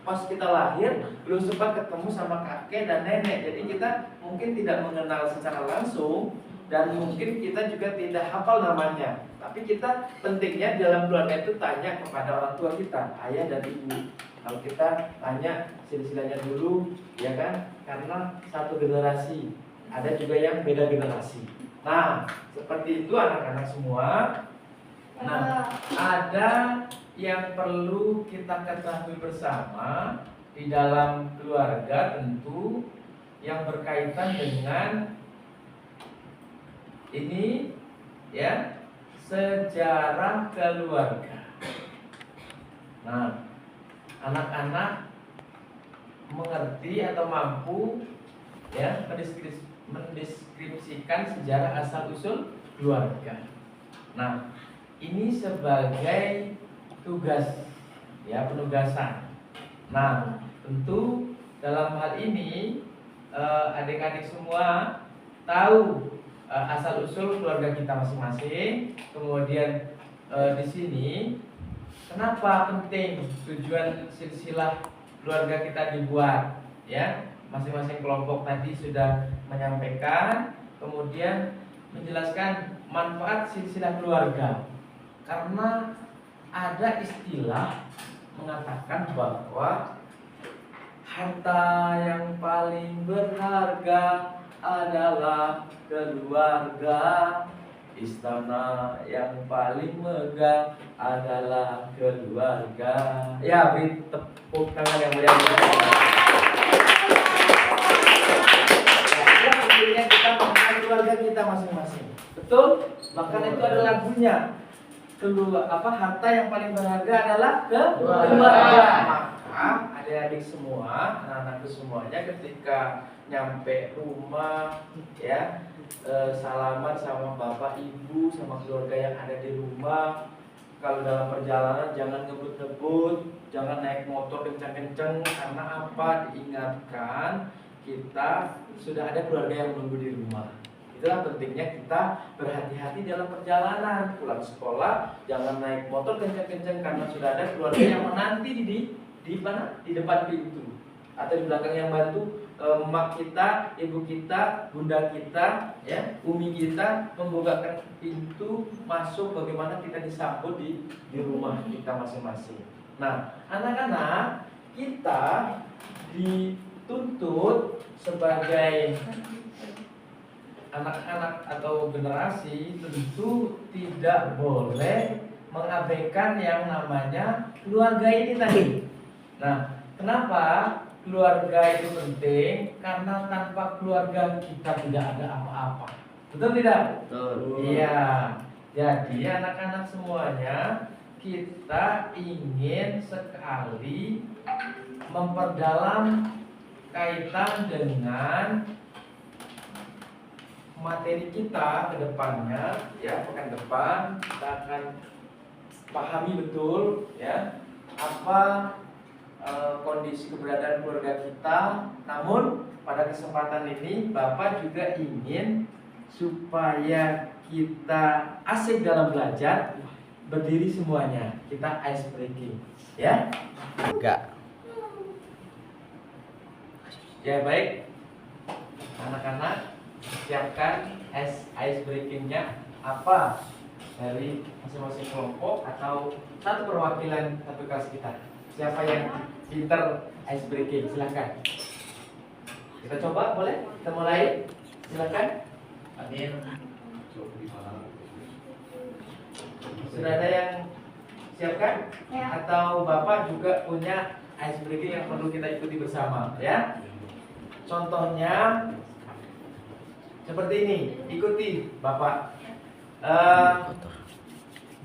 Pas kita lahir belum sempat ketemu sama kakek dan nenek. Jadi kita mungkin tidak mengenal secara langsung dan mungkin kita juga tidak hafal namanya. Tapi kita pentingnya dalam keluarga itu tanya kepada orang tua kita, ayah dan ibu. Kalau kita tanya silsilahnya dulu, ya kan? Karena satu generasi, ada juga yang beda generasi. Nah, seperti itu anak-anak semua. Nah, ada yang perlu kita ketahui bersama di dalam keluarga, tentu yang berkaitan dengan ini, ya, sejarah keluarga. Nah, anak-anak mengerti atau mampu, ya, mendeskripsikan sejarah asal usul keluarga. Nah, ini sebagai tugas, ya, penugasan. Nah, tentu dalam hal ini adik-adik semua tahu asal usul keluarga kita masing-masing. Kemudian di sini kenapa penting tujuan silsilah keluarga kita dibuat, ya? Masing-masing kelompok tadi sudah menyampaikan, kemudian menjelaskan manfaat silsilah keluarga. Karena ada istilah mengatakan bahwa harta yang paling berharga adalah keluarga, istana yang paling megah adalah keluarga. Ya, beri tepuk tangan yang meriah. Ya, kita mengenal keluarga kita masing-masing. Betul? Bahkan itu ada lagunya. Harta yang paling berharga adalah keluarga. Maka adik-adik semua, anak-anakku semuanya, ketika nyampe rumah, ya, salaman sama bapak ibu, sama keluarga yang ada di rumah. Kalau dalam perjalanan jangan ngebut-ngebut, jangan naik motor kencang-kencang. Karena apa? Diingatkan kita sudah ada keluarga yang menunggu di rumah. Itulah pentingnya kita berhati-hati dalam perjalanan. Pulang sekolah jangan naik motor kencang-kencang karena sudah ada keluarga yang menanti di mana? Di depan pintu atau di belakang yang bantu. Emak kita, ibu kita, bunda kita, ya, umi kita membukakan pintu masuk, bagaimana kita disambut di rumah kita masing-masing. Nah, anak-anak kita dituntut sebagai anak-anak atau generasi tentu tidak boleh mengabaikan yang namanya keluarga ini tadi. Nah, kenapa keluarga itu penting? Karena tanpa keluarga kita tidak ada apa-apa. Betul tidak? Betul. Iya. Jadi anak-anak semuanya, kita ingin sekali memperdalam kaitan dengan materi kita ke depannya, ya, pekan depan kita akan pahami betul, ya, apa kondisi keberadaan keluarga kita. Namun pada kesempatan ini Bapak juga ingin supaya kita asik dalam belajar, berdiri semuanya, kita ice breaking, ya. Enggak. Ya, baik, anak-anak, siapkan ice breakingnya. Apa dari masing-masing kelompok atau satu perwakilan satu kelas kita? Siapa yang pinter ice breaking? Silakan. Kita coba, boleh? Kita mulai. Silakan. Hadir. Sudah ada yang siapkan? Ya. Atau Bapak juga punya ice breaking yang perlu kita ikuti bersama, ya? Contohnya seperti ini, ikuti Bapak.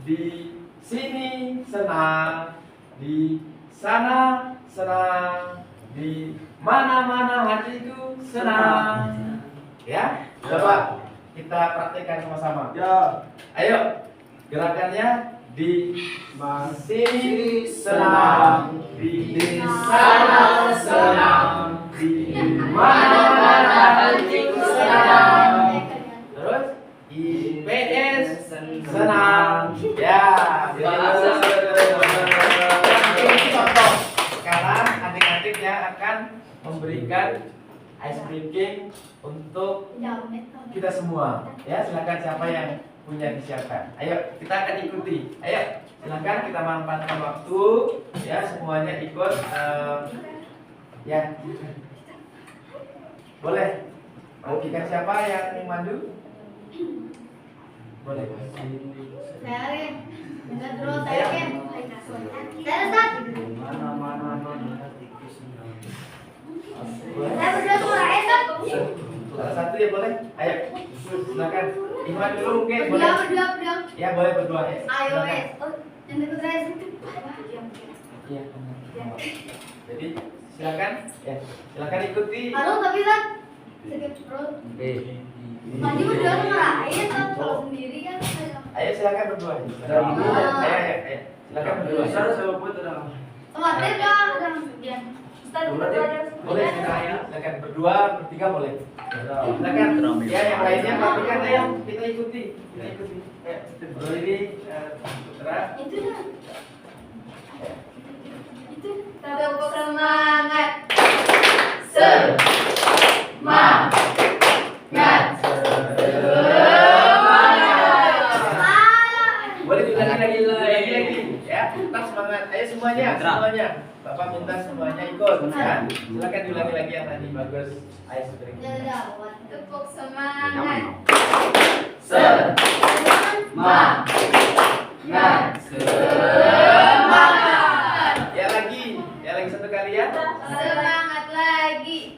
Di sini senang, di sana senang, di mana-mana hatiku senang. Ya, coba kita praktekkan sama-sama. Ya. Ayo, gerakannya di Masih senang, di sana senang, di mana-mana hatiku senang. Terus IPS senang. Ya, ini contoh. Sekarang adik-adik yang akan memberikan ice breaking untuk kita semua. Ya, silakan siapa yang punya disiapkan. Ayo, kita akan ikuti. Ayo, silakan kita manfaatkan waktu. Ya, semuanya ikut. Ya, boleh. Bagikan siapa yang maju? Boleh. Salah satu ya boleh. Ayo, silakan. Iman dulu mungkin boleh. Ya boleh berdua ya. Silakan. Iya. Jadi silakan. Ya, silakan ikuti. Ayo silakan berdua. Ayo. Silakan berdua. Boleh silakan berdua, bertiga boleh. Silakan. Ya yang lainnya pastikan ayo kita ikuti. Ayo, berdiri Putra. Semangat. Boleh diulangi lagi ya. Tetap semangat. Ayo semuanya. Bapak minta semuanya ikut ya. Silakan diulangi lagi yang tadi bagus. Ice breaking. Tepuk semangat. Ya lagi satu kali ya. Semangat lagi.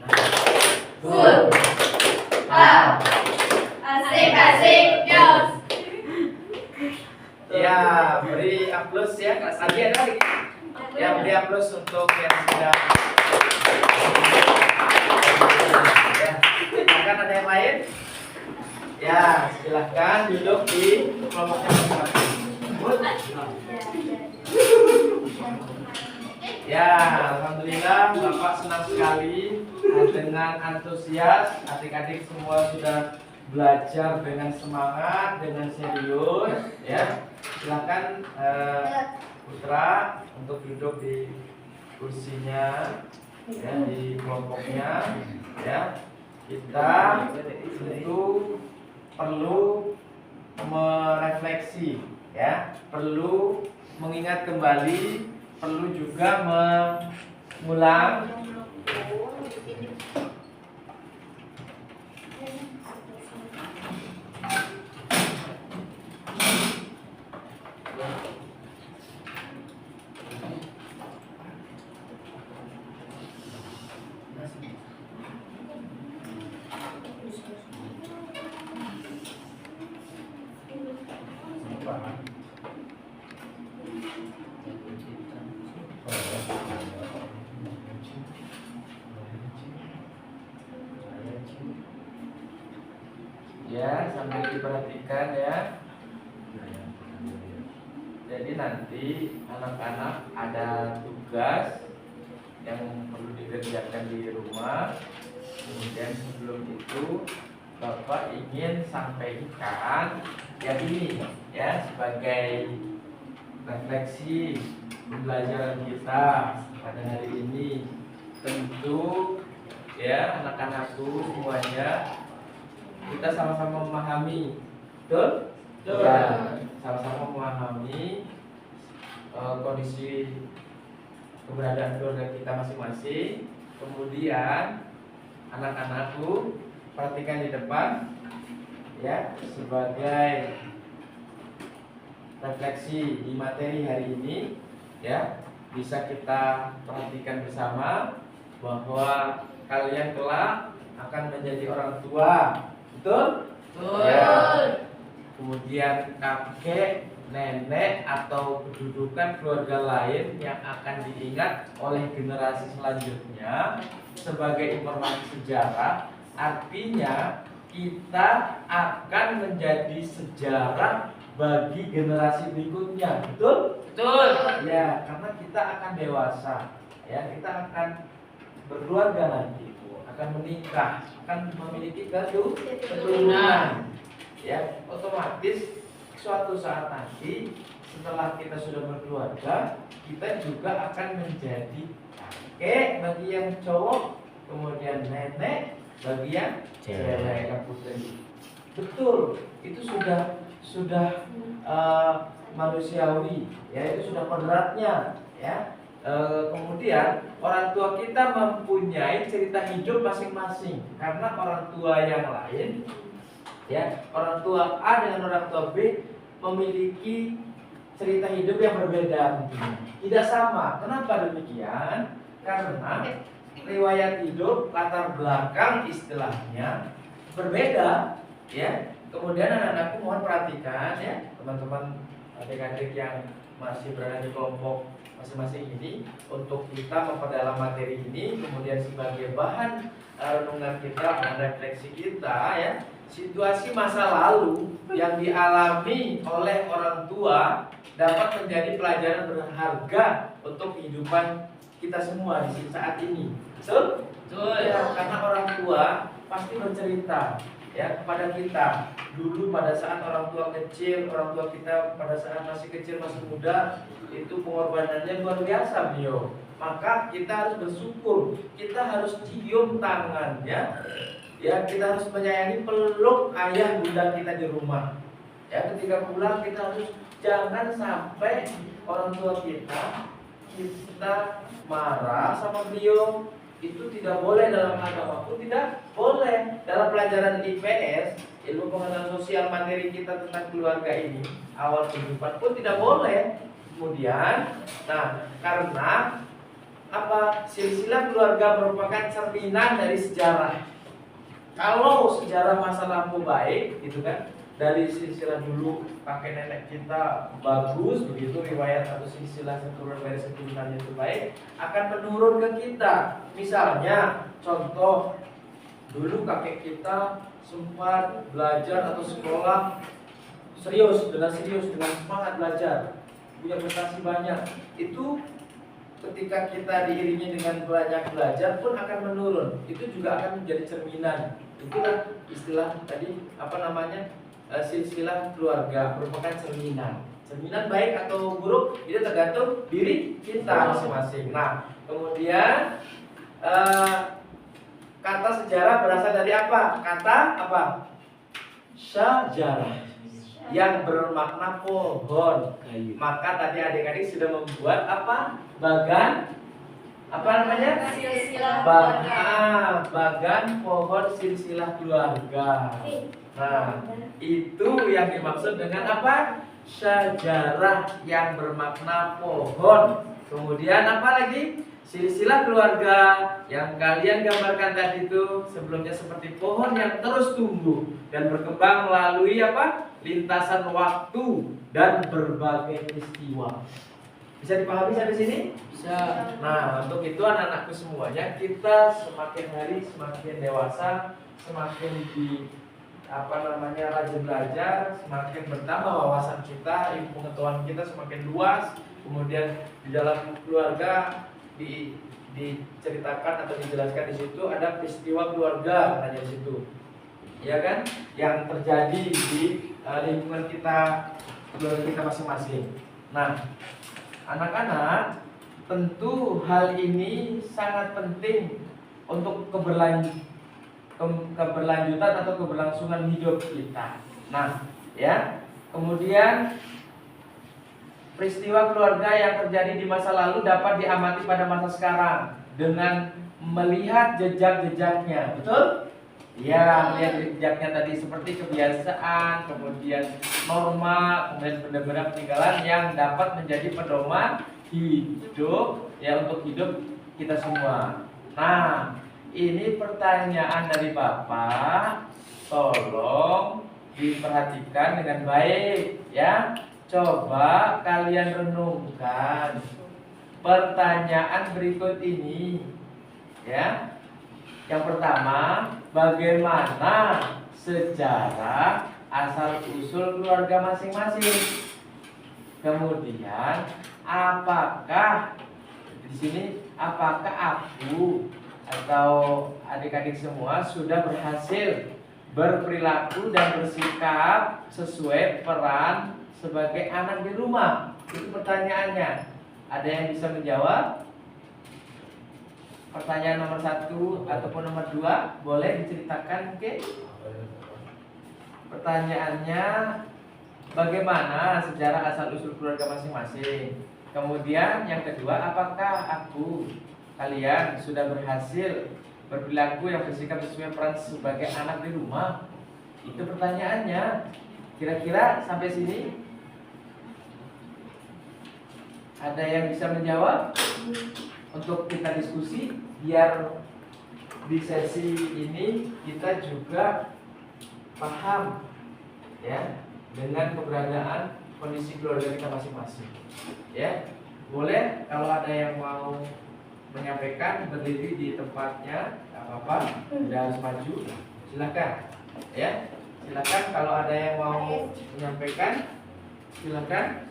Asik jos. Ya, beri aplaus ya. Lagi ada lagi. Ya, beri aplaus untuk yang sudah. Ya, silakan ada yang lain. Ya, silahkan duduk di kelompoknya masing-masing. Ya, alhamdulillah Bapak senang sekali dengan antusias adik-adik semua sudah belajar dengan semangat, dengan serius ya. Silakan Putra untuk duduk di kursinya ya, di kelompoknya ya. Kita tentu perlu merefleksi ya, perlu mengingat kembali, perlu juga mengulang ya, sambil diperhatikan ya. Jadi nanti anak-anak ada tugas yang perlu dikerjakan di rumah. Kemudian sebelum itu Bapak ingin sampaikan yang ini ya, sebagai refleksi pembelajaran kita pada hari ini. Tentu ya anak-anakku semuanya, kita sama-sama memahami, betul? Ya, sama-sama memahami kondisi keberadaan keluarga kita masing-masing. Kemudian anak-anakku perhatikan di depan ya, sebagai refleksi di materi hari ini ya, bisa kita perhatikan bersama bahwa kalian kelak akan menjadi orang tua. Betul? Betul. Ya. Kemudian kakek nenek atau kedudukan keluarga lain yang akan diingat oleh generasi selanjutnya sebagai informasi sejarah, artinya kita akan menjadi sejarah bagi generasi berikutnya. Betul? Betul. Ya, karena kita akan dewasa, ya, kita akan berkeluarga nanti, akan menikah, akan memiliki keturunan. Ya, otomatis suatu saat nanti setelah kita sudah berkeluarga, kita juga akan menjadi kakek bagi yang cowok, kemudian nenek bagi yang cewek, yang putri. Betul, itu sudah manusiawi, ya, itu sudah kodratnya, ya. Kemudian orang tua kita mempunyai cerita hidup masing-masing, karena orang tua yang lain, ya, orang tua A dengan orang tua B memiliki cerita hidup yang berbeda tentunya. Tidak sama. Kenapa demikian? Karena riwayat hidup, latar belakang istilahnya berbeda, ya. Kemudian anak-anakku mohon perhatikan, ya, teman-teman adik-adik yang masih berada di kelompok masing-masing ini, untuk kita memperdalam materi ini, kemudian sebagai bahan renungan kita dan refleksi kita, ya, situasi masa lalu yang dialami oleh orang tua dapat menjadi pelajaran berharga untuk kehidupan kita semua di saat ini. Betul? Betul. Ya, karena orang tua pasti bercerita, ya, kepada kita dulu pada saat orang tua kecil, orang tua kita pada saat masih kecil, masih muda, itu pengorbanannya luar biasa beliau. Maka kita harus bersyukur, kita harus cium tangannya, ya, kita harus menyayangi, peluk ayah bunda kita di rumah. Ya, ketika pulang kita harus jangan sampai orang tua kita marah sama beliau. Itu tidak boleh dalam agama pun, tidak boleh dalam pelajaran IPS, ilmu pengetahuan sosial, materi kita tentang keluarga ini, awal kehidupan pun tidak boleh. Kemudian, nah, karena apa? Silsilah keluarga merupakan cerminan dari sejarah. Kalau sejarah masa lampau baik, gitu kan, dari silsilah dulu kakek nenek kita bagus, begitu riwayat atau silsilah keturunan dari keturunannya itu baik, akan menurun ke kita. Misalnya, contoh dulu kakek kita sempat belajar atau sekolah serius dengan semangat belajar, punya prestasi banyak. Itu ketika kita diiringi dengan banyak belajar pun akan menurun. Itu juga akan menjadi cerminan. Itulah istilah tadi apa namanya, silsilah keluarga merupakan cerminan. Cerminan baik atau buruk itu tergantung diri kita masing-masing. Nah, kemudian kata sejarah berasal dari apa? Kata apa? Syajarah, yang bermakna pohon. Maka tadi adik-adik sudah membuat apa? Bagan apa namanya? Bagan pohon silsilah keluarga. Nah, itu yang dimaksud dengan apa? Syajarah, yang bermakna pohon. Kemudian apa lagi? Silsilah keluarga yang kalian gambarkan tadi itu sebelumnya seperti pohon yang terus tumbuh dan berkembang melalui apa? Lintasan waktu dan berbagai peristiwa. Bisa dipahami sampai sini? Bisa. Nah, untuk itu anak-anakku semuanya, kita semakin hari semakin dewasa, semakin rajin belajar, semakin bertambah wawasan kita, ilmu pengetahuan kita semakin luas. Kemudian di dalam keluarga diceritakan atau dijelaskan di situ ada peristiwa keluarga katanya di situ, ya kan, yang terjadi di lingkungan kita, keluarga kita masing-masing. Nah, anak-anak, tentu hal ini sangat penting untuk keberlanjutan atau keberlangsungan hidup kita. Nah, ya, kemudian peristiwa keluarga yang terjadi di masa lalu dapat diamati pada masa sekarang dengan melihat jejak-jejaknya, betul? Ya, melihat jejaknya tadi seperti kebiasaan, kemudian norma, kemudian benda-benda peninggalan yang dapat menjadi pedoman hidup, ya, untuk hidup kita semua. Nah, ini pertanyaan dari Bapak, tolong diperhatikan dengan baik, ya. Coba kalian renungkan pertanyaan berikut ini, ya. Yang pertama, bagaimana sejarah asal-usul keluarga masing-masing? Kemudian, apakah di sini aku atau adik-adik semua sudah berhasil berperilaku dan bersikap sesuai peran sebagai anak di rumah? Itu pertanyaannya. Ada yang bisa menjawab? Pertanyaan nomor 1 ataupun nomor 2 boleh diceritakan mungkin? Pertanyaannya, bagaimana sejarah asal-usul keluarga masing-masing? Kemudian yang kedua, apakah kalian sudah berhasil berperilaku yang bersikap sesuai peran sebagai anak di rumah? Itu pertanyaannya. Kira-kira sampai sini ada yang bisa menjawab? Untuk kita diskusi biar di sesi ini kita juga paham, ya, dengan keberadaan kondisi keluarga kita masing-masing. Ya, boleh kalau ada yang mau menyampaikan berdiri di tempatnya, nggak apa-apa, tidak harus maju, silakan. Ya, silakan kalau ada yang mau menyampaikan, silakan.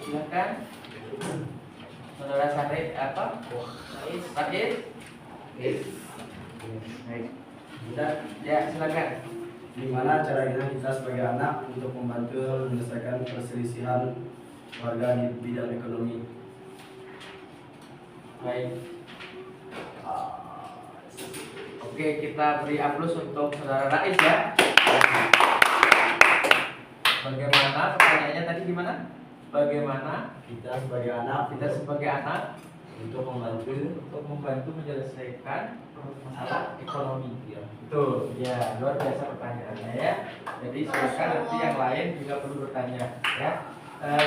Silakan. Saudara Said apa? Said? Baik. Ya, silakan. Gimana caranya kita sebagai anak untuk membantu menyelesaikan perselisihan warga di bidang ekonomi? Baik. Oke, kita beri aplaus untuk saudara Rais ya. Bagaimana pertanyaannya tadi gimana? Bagaimana Kita sebagai anak untuk membantu menyelesaikan masalah ekonomi. Ya. Betul. Ya, luar biasa pertanyaannya ya. Jadi silakan nanti yang lain juga perlu bertanya ya.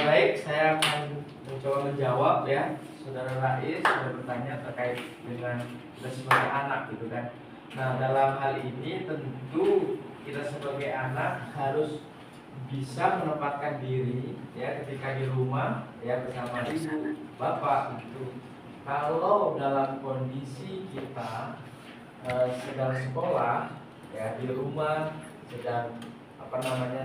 Baik, saya akan mencoba menjawab ya. Saudara Rais sudah bertanya terkait dengan kita sebagai anak gitu kan. Nah, dalam hal ini tentu kita sebagai anak harus bisa menempatkan diri ya ketika di rumah ya bersama ibu bapak itu. Kalau dalam kondisi kita sedang sekolah ya di rumah sedang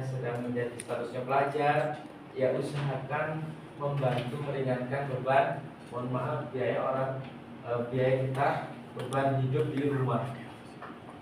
sedang menjadi statusnya pelajar, ya usahakan membantu meringankan beban, mohon maaf biaya kita, beban hidup di rumah.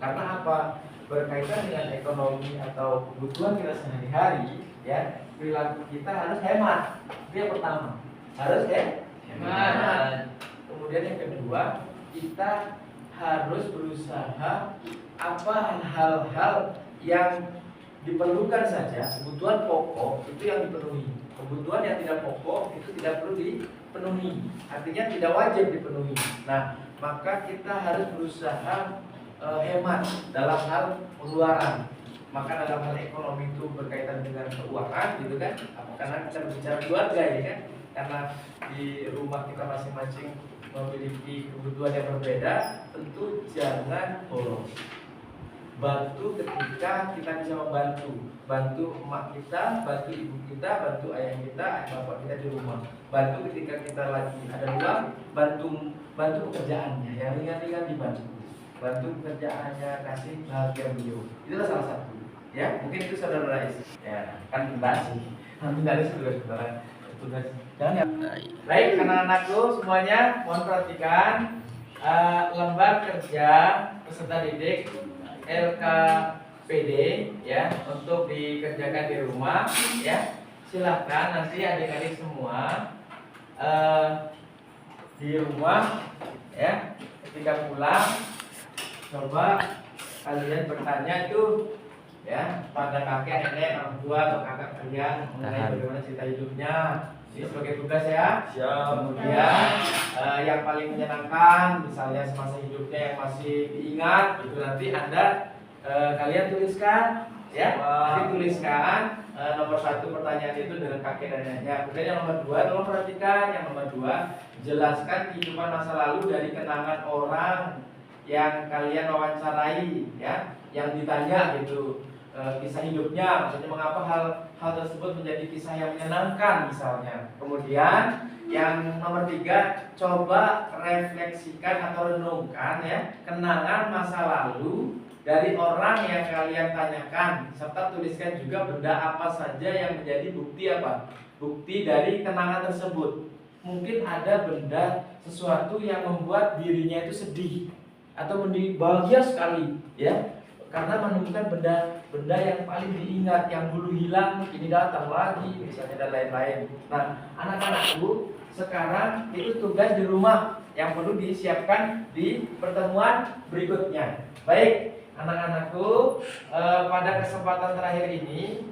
Karena apa? Berkaitan dengan ekonomi atau kebutuhan kita sehari-hari, ya perilaku kita harus hemat. Itu yang pertama, harus hemat. Kemudian yang kedua, kita harus berusaha apa hal-hal yang diperlukan saja, kebutuhan pokok itu yang dipenuhi. Kebutuhan yang tidak pokok itu tidak perlu dipenuhi, artinya tidak wajib dipenuhi. Nah, maka kita harus berusaha hemat dalam hal pengeluaran. Maka dalam hal ekonomi itu berkaitan dengan keuangan gitu kan. Karena kita berbicara keluarga ya kan. Karena di rumah kita masing-masing memiliki kebutuhan yang berbeda, tentu jangan bolos. Bantu ketika kita bisa bantu emak kita, bantu ibu kita, bantu ayah kita, bapak kita di rumah. Bantu ketika kita lagi ada uang, bantu pekerjaannya, yang ringan-ringan dibantu. Bantu pekerjaannya, kasih bahagia beliau. Itulah salah satu. Ya, mungkin itu saudara Rais. Ya, kan enggak sih. Nanti dari saudara tugas. Jangan ya. Baik, anak-anakku semuanya, mohon perhatikan lembar kerja peserta didik LKPD ya untuk dikerjakan di rumah ya. Silahkan nanti adik-adik semua di rumah ya ketika pulang coba kalian bertanya itu ya pada kakek, nenek, orang tua atau kakak kalian mengenai bagaimana cerita hidupnya. Ini sebagai tugas ya. Kemudian yang paling menyenangkan misalnya semasa hidupnya yang masih diingat itu nanti Anda kalian tuliskan ya. Nanti tuliskan nomor 1 pertanyaan itu dengan kakek dan neneknya. Kemudian yang nomor 2 tolong perhatikan yang nomor 2 jelaskan kehidupan masa lalu dari kenangan orang yang kalian wawancarai ya, yang ditanya gitu kisah hidupnya, maksudnya mengapa hal tersebut menjadi kisah yang menyenangkan misalnya. Kemudian yang nomor 3 coba refleksikan atau renungkan ya kenangan masa lalu dari orang yang kalian tanyakan, serta tuliskan juga benda apa saja yang menjadi bukti apa? Bukti dari kenangan tersebut. Mungkin ada benda sesuatu yang membuat dirinya itu sedih atau bahagia sekali ya, karena menemukan benda yang paling diingat, yang dulu hilang ini datang lagi misalnya dan lain-lain. Nah, anak-anakku sekarang itu tugas di rumah yang perlu disiapkan di pertemuan berikutnya. Baik, anak-anakku, pada kesempatan terakhir ini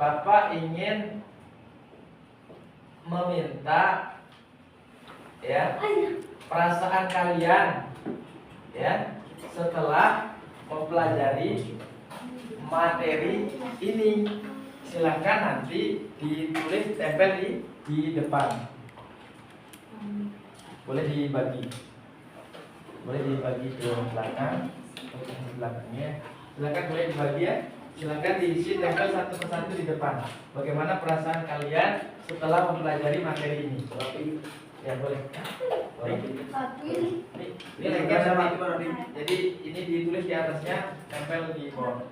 Bapak ingin meminta ya perasaan kalian ya setelah mempelajari materi ini. Silakan nanti ditulis, tempel di depan. Boleh dibagi ke belakang, ke belakangnya. Silakan boleh dibagi ya. Silakan diisi, tempel satu persatu di depan. Bagaimana perasaan kalian setelah mempelajari materi ini? Ya boleh. Ini lengkap sama itu. Jadi ini ditulis di atasnya, tempel di bawah.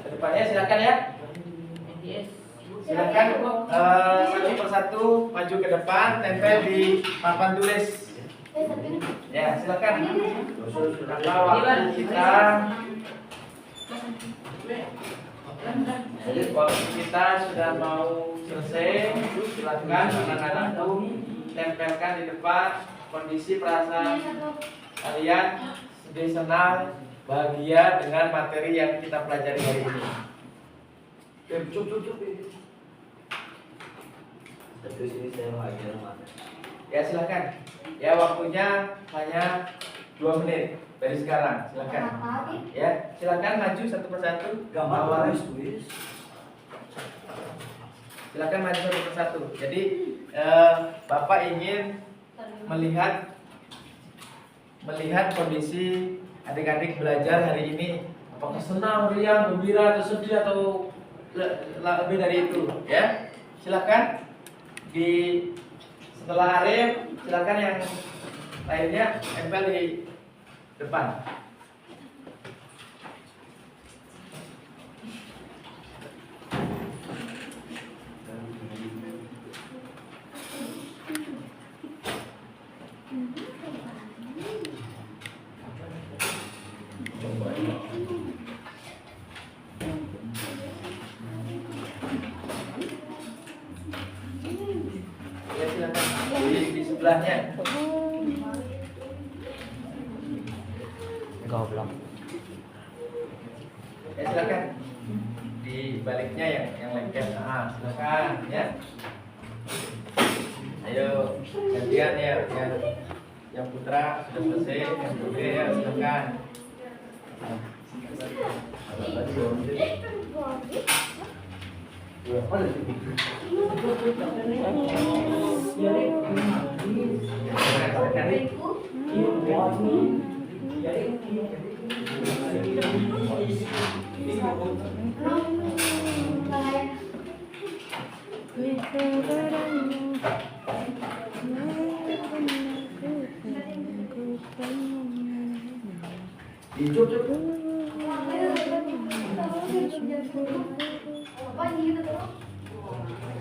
Depannya silakan ya. Silakan satu persatu maju ke depan, tempel di papan tulis. Ya silakan. Karena waktu kita sudah mau selesai, silakan anak-anakku tempelkan di depan kondisi perasaan kalian sedih, senang, bahagia dengan materi yang kita pelajari hari ini. Ya silakan. Ya waktunya hanya 2 menit dari sekarang. Silakan. Ya silakan maju satu persatu. Gambar tulis. Silakan maju satu persatu. Jadi Bapak ingin melihat kondisi adik-adik belajar hari ini, apakah senang, riang, gembira, atau sedih, atau lebih dari itu ya. Silakan setelah Arif, silakan yang lainnya tempel di depan. Ya silakan di sebelahnya. Goblok. Ya silakan di baliknya yang lengket. Nah, silakan ya. Ayo gantian ya, yang putra sudah selesai, yang putri ya silakan.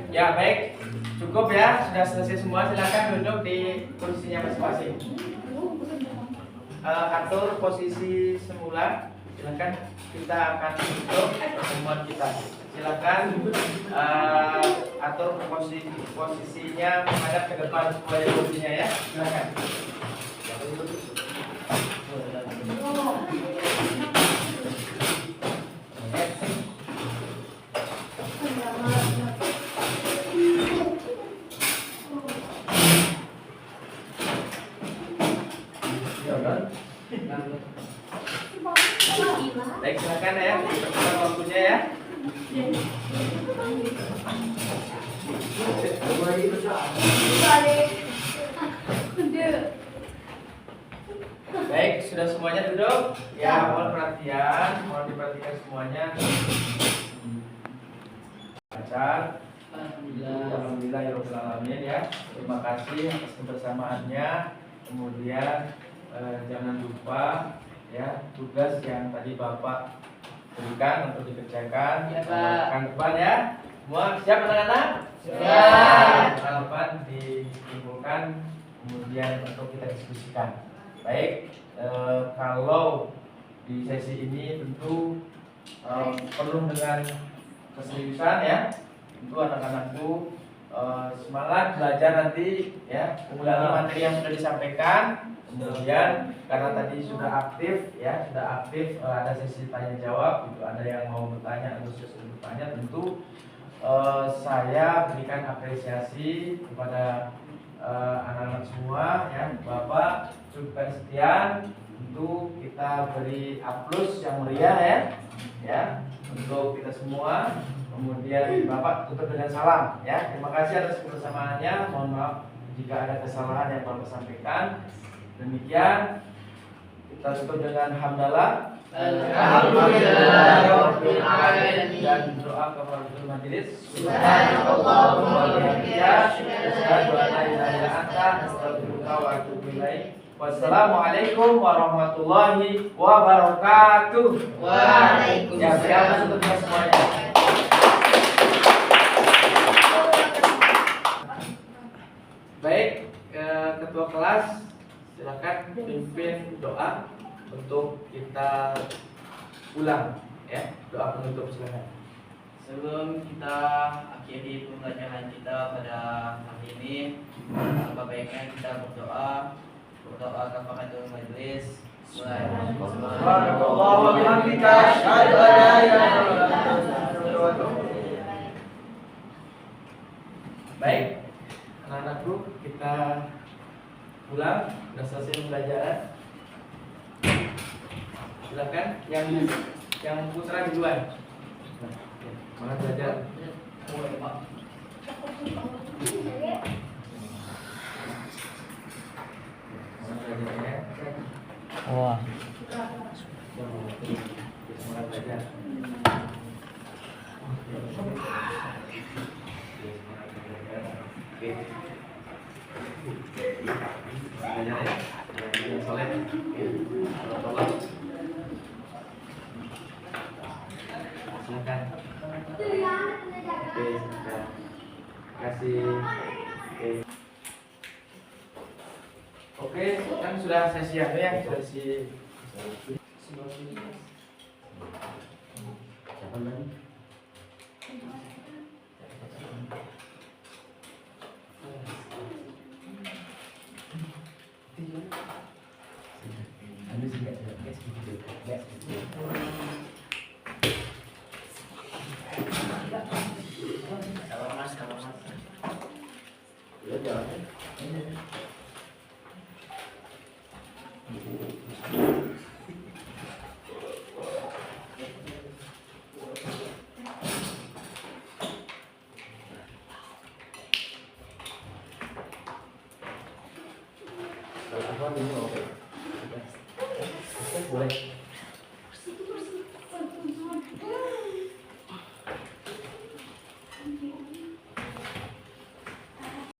Ya baik, cukup ya, sudah selesai semua. Silakan duduk di posisinya masing-masing. Atur posisi semula. Silakan, kita akan tutup pertemuan kita. Silakan atur posisinya menghadap ke depan semuanya posisinya ya. Silakan. Baik, sudah semuanya duduk? Ya, mohon perhatian, mohon diperhatikan semuanya. Baca. Alhamdulillah ya Rabbil Alamin ya. Terima kasih atas kebersamaannya. Kemudian jangan lupa ya tugas yang tadi Bapak berikan untuk dikerjakan. Ya, Pak. Kan depan ya. Semua siap anak-anak? Siap. Kan depan dikumpulkan kemudian untuk kita diskusikan. Baik, kalau di sesi ini tentu penuh dengan keseriusan ya. Tentu anak-anakku semangat belajar nanti ya, mengulangi materi yang sudah disampaikan. Kemudian karena tadi sudah aktif ya, ada sesi tanya jawab gitu, ada yang mau bertanya atau sesuatu bertanya, tentu saya berikan apresiasi kepada anak-anak semua ya. Bapak cukupkan sekian, tentu kita beri aplaus yang meriah ya untuk kita semua. Kemudian Bapak tutup dengan salam ya. Terima kasih atas kebersamaannya. Mohon maaf jika ada kesalahan yang Bapak sampaikan. Demikian kita tutup dengan hamdalah. Alhamdulillahirabbil alamin. Dan doa kafaratul majelis. Subhanallahumma wa bihamdihi, Asyhadu an la ilaha illa anta, astaghfiruka wa atubu ilaik. Wassalamualaikum warahmatullahi wabarakatuh. Ya, silakan untuk semuanya. Baik, ketua kelas silakan pimpin doa untuk kita ulang ya, doa penutup silakan. Sebelum kita akhiri pembelajaran kita pada hari ini, apa baiknya kita berdoa kafaratul majelis. Subhanallah wa bihamdika, asyhadu an la ilaha illa anta, astaghfiruka wa atubu ilaik. Baik, anak-anakku kita pulang, sudah selesai pembelajaran. Silakan yang putra duluan. Mana belajar? Mana belajarnya? Wah. Mana belajar? Oke. Belajar ya. Yang soleh. Tolong. Silakan. Oke, silakan. Kasih. Oke, kan sudah sesi apa ya? Sesi. Siapa lagi? Kalau mas. Ya, jangan. Kalau ini oke. Boleh.